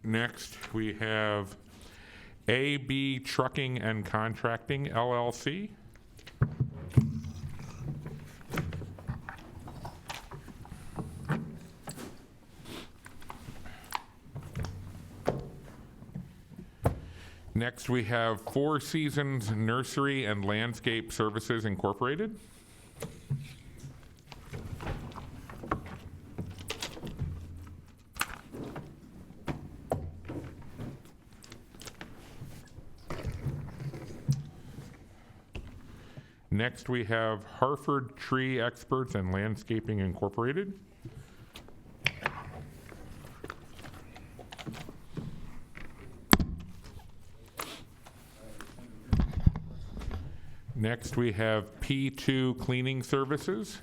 Speaker 7: Next, we have AB Trucking and Contracting LLC. Next, we have Four Seasons Nursery and Landscape Services Incorporated. Next, we have Harford Tree Experts and Landscaping Incorporated. Next, we have P2 Cleaning Services.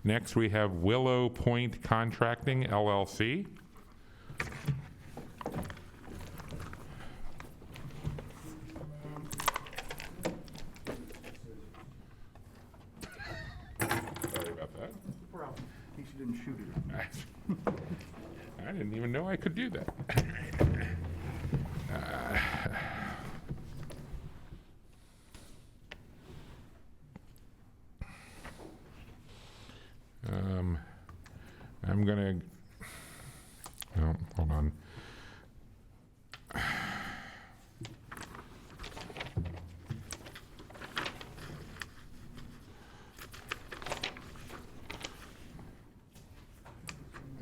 Speaker 7: Next, we have Willow Point Contracting, LLC. Sorry about that.
Speaker 10: Well, in case you didn't shoot it.
Speaker 7: I didn't even know I could do that. I'm gonna, no, hold on.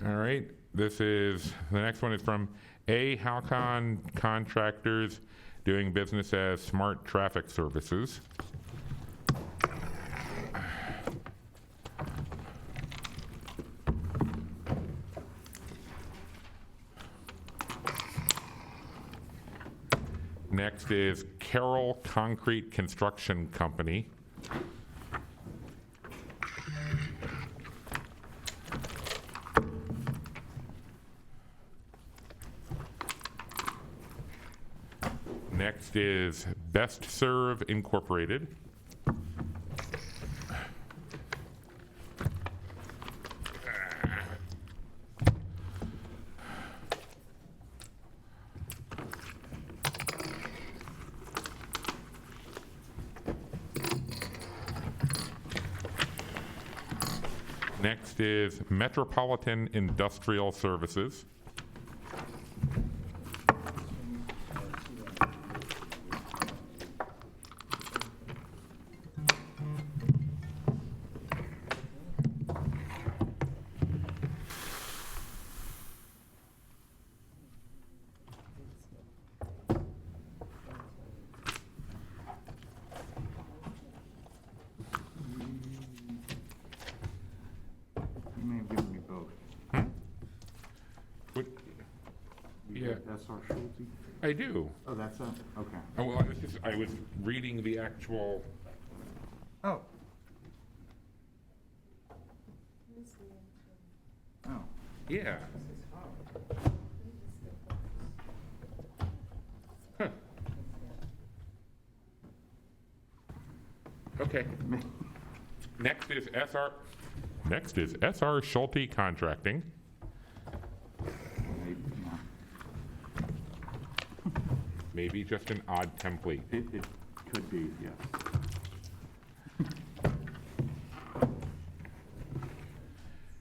Speaker 7: All right, the next one is from A. Halcon Contractors, doing business as Smart Traffic Services. Next is Carroll Concrete Construction Company. Next is Best Serve Incorporated. Next is Metropolitan Industrial Services.
Speaker 10: You may have given me both.
Speaker 7: What-
Speaker 10: You
Speaker 7: Yeah.
Speaker 10: got S.R. Schulte?
Speaker 7: I do.
Speaker 10: Oh, that's a, okay.
Speaker 7: Oh, well, I was reading the actual.
Speaker 10: Oh.
Speaker 7: Yeah. Huh. Okay. Next is SR Schulte Contracting. Maybe just an odd template.
Speaker 6: It could be, yes.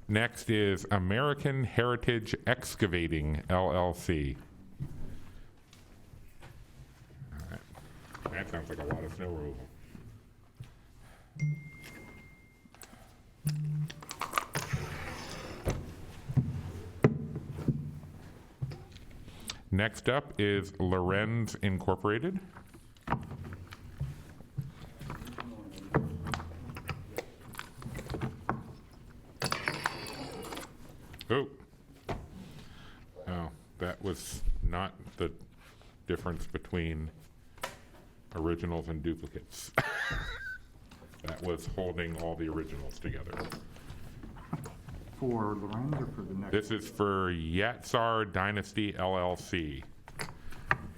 Speaker 7: Next is American Heritage Excavating, LLC. All right. That sounds like a lot of snow removal. Next up is Lorenz Incorporated. Oh. Oh, that was not the difference between originals and duplicates. That was holding all the originals together.
Speaker 6: For Lorenz or for the next?
Speaker 7: This is for Yatsar Dynasty LLC.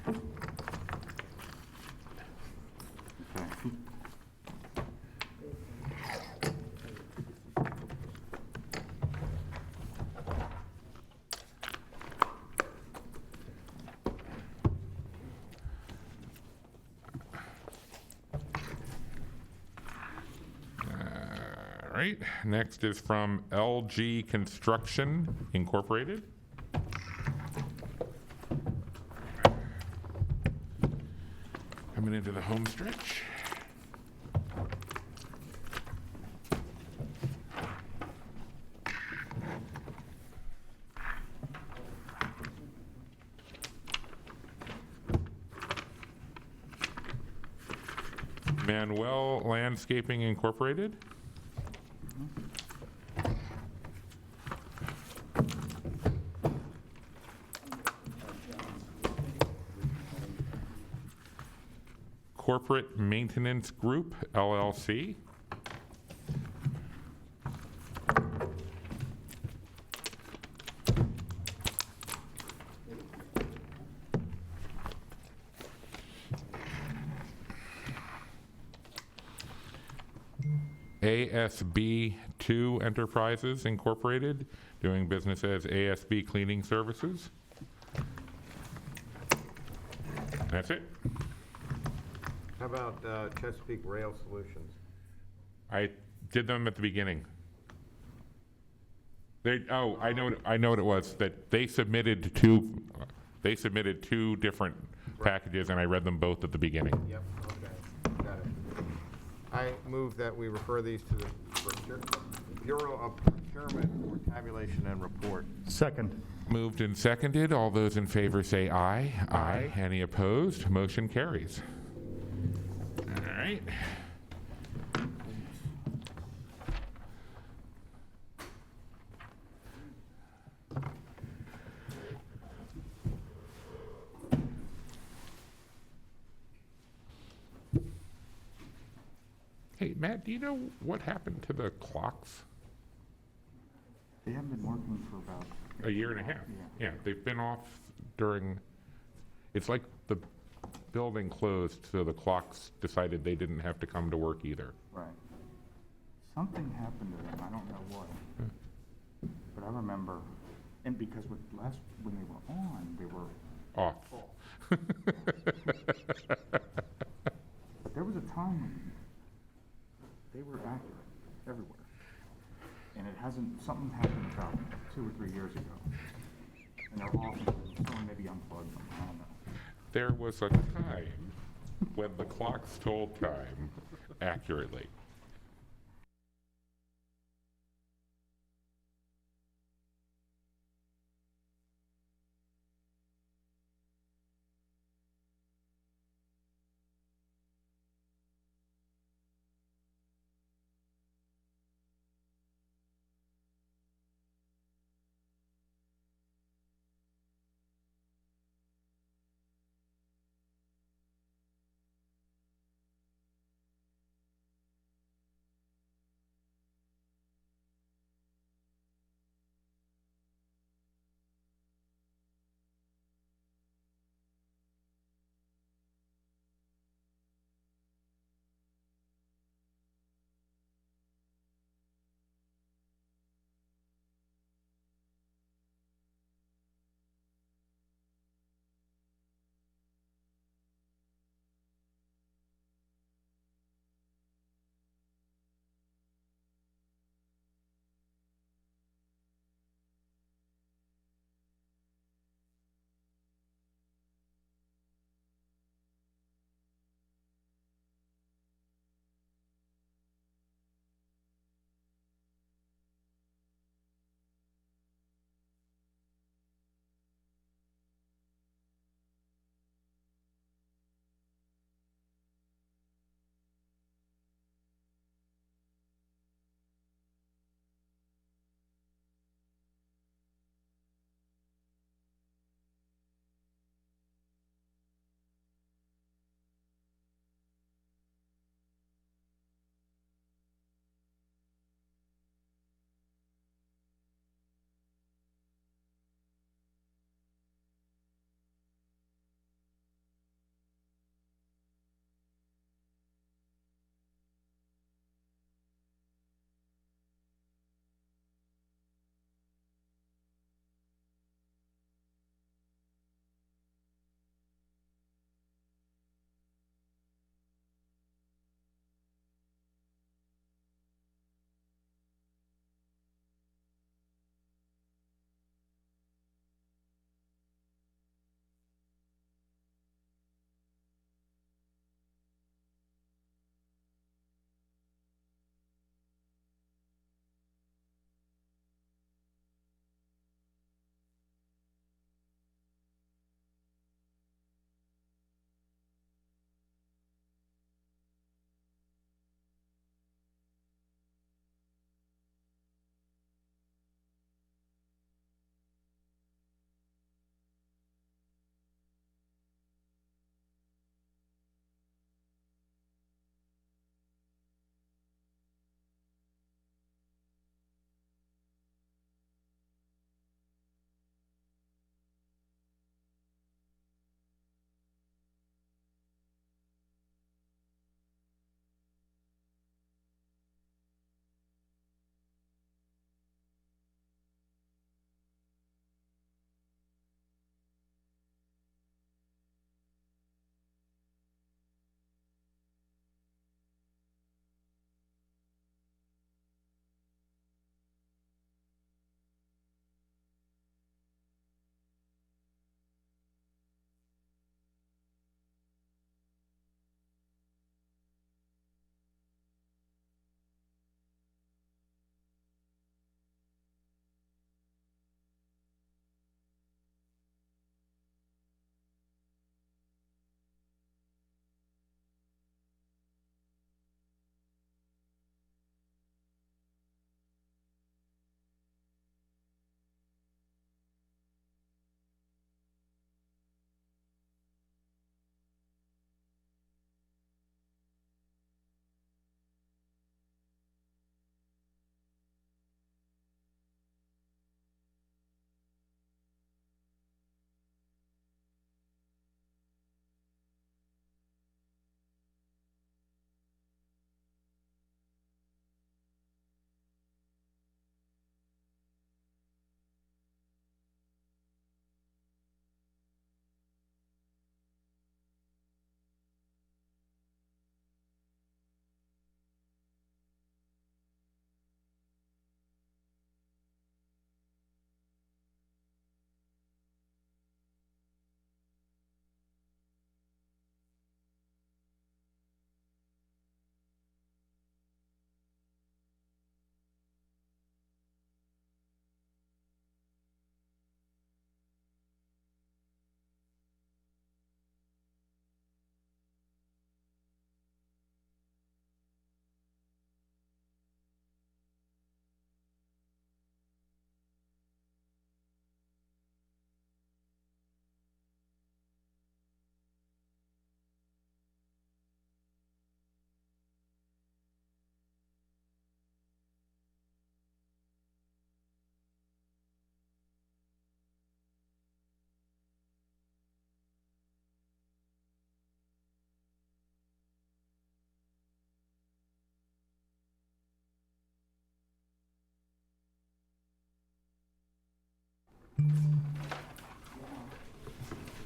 Speaker 6: Okay.
Speaker 7: All right, next is from LG Construction Incorporated. Coming into the home stretch. Manuel Landscaping Incorporated. Corporate Maintenance Group, LLC. ASB2 Enterprises Incorporated, doing business as ASB Cleaning Services. That's it.
Speaker 8: How about Chesapeake Rail Solutions?
Speaker 7: I did them at the beginning. I know what it was, that they submitted two different packages, and I read them both at the beginning.
Speaker 8: Yep, okay, got it. I move that we refer these to the Bureau of Procurement for tabulation and report.
Speaker 10: Second.
Speaker 7: Moved and seconded. All those in favor say aye. Aye. Any opposed? Motion carries. All right. Hey, Matt, do you know what happened to the clocks?
Speaker 6: They haven't been working for about
Speaker 7: A year and a half.
Speaker 6: Yeah.
Speaker 7: Yeah, they've been off during, it's like the building closed, so the clocks decided they didn't have to come to work either.
Speaker 6: Right. Something happened to them, I don't know what. But I remember, and because when they were on, they were
Speaker 7: Off.
Speaker 6: There was a time when they were accurate everywhere. And something happened about 2 or 3 years ago. And they're off, and someone maybe unplugged them, I don't know.
Speaker 7: There was a time when the clocks told time accurately.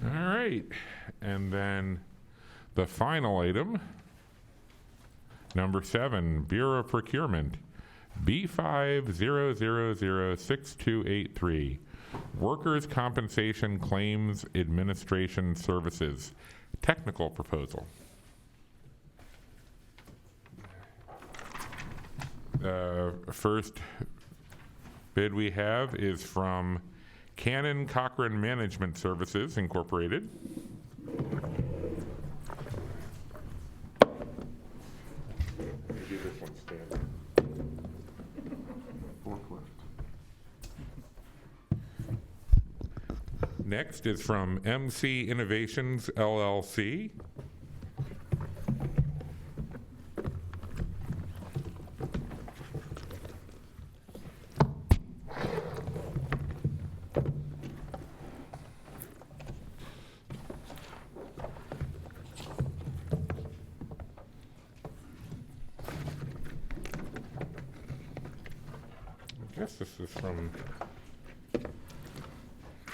Speaker 7: All right, and then the final item, number 7, Bureau of Procurement, B50006283, Workers' Compensation Claims Administration Services, technical proposal. First bid we have is from Cannon Cochran Management Services, Incorporated. Maybe this one's standing.
Speaker 6: Forklift.
Speaker 7: Next is from MC Innovations, LLC.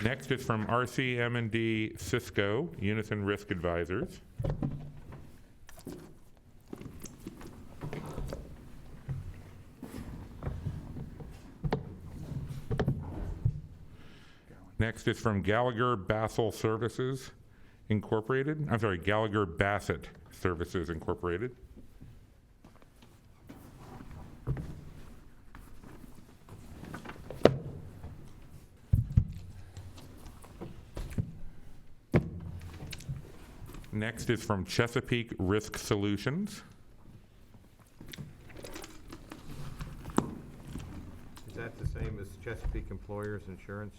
Speaker 7: Next is from RCM&D Cisco, Unison Risk Advisors. Next is from Gallagher Bassett Services Incorporated. I'm sorry, Gallagher Bassett Services Incorporated. Next is from Chesapeake Risk Solutions.
Speaker 8: Is that the same as Chesapeake Employers Insurance?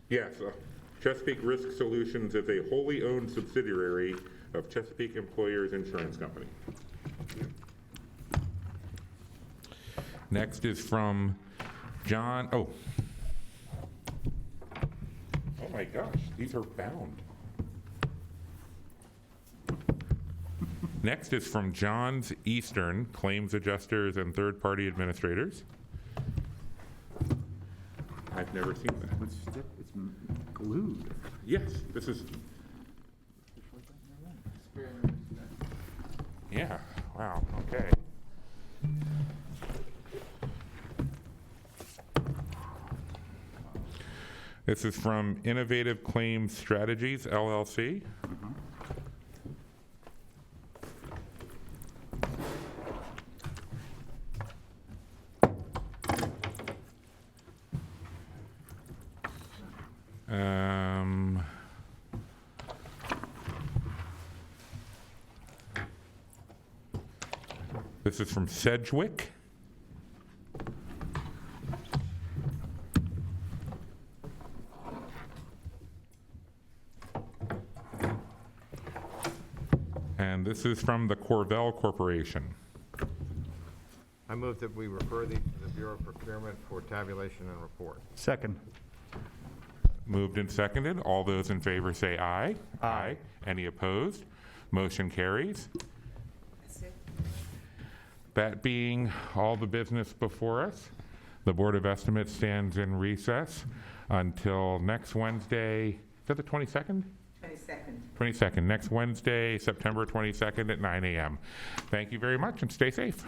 Speaker 7: Yes, Chesapeake Risk Solutions is a wholly owned subsidiary of Chesapeake Employers Insurance Company. Next is from John, oh my gosh, these are bound. Next is from John's Eastern Claims Adjusters and Third-Party Administrators. I've never seen that.
Speaker 6: It's glued.
Speaker 7: Yes, this is. Yeah, wow, okay. This is from Innovative Claims Strategies, LLC. This is from Sedgwick. And this is from the Corvell Corporation.
Speaker 8: I move that we refer these to the Bureau of Procurement for tabulation and report.
Speaker 10: Second.
Speaker 7: Moved and seconded. All those in favor say aye.
Speaker 10: Aye.
Speaker 7: Any opposed? Motion carries. That being all the business before us, the Board of Estimates stands in recess until next Wednesday. Is that the 22nd? 22nd. Next Wednesday, September 22nd at 9 a.m. Thank you very much and stay safe.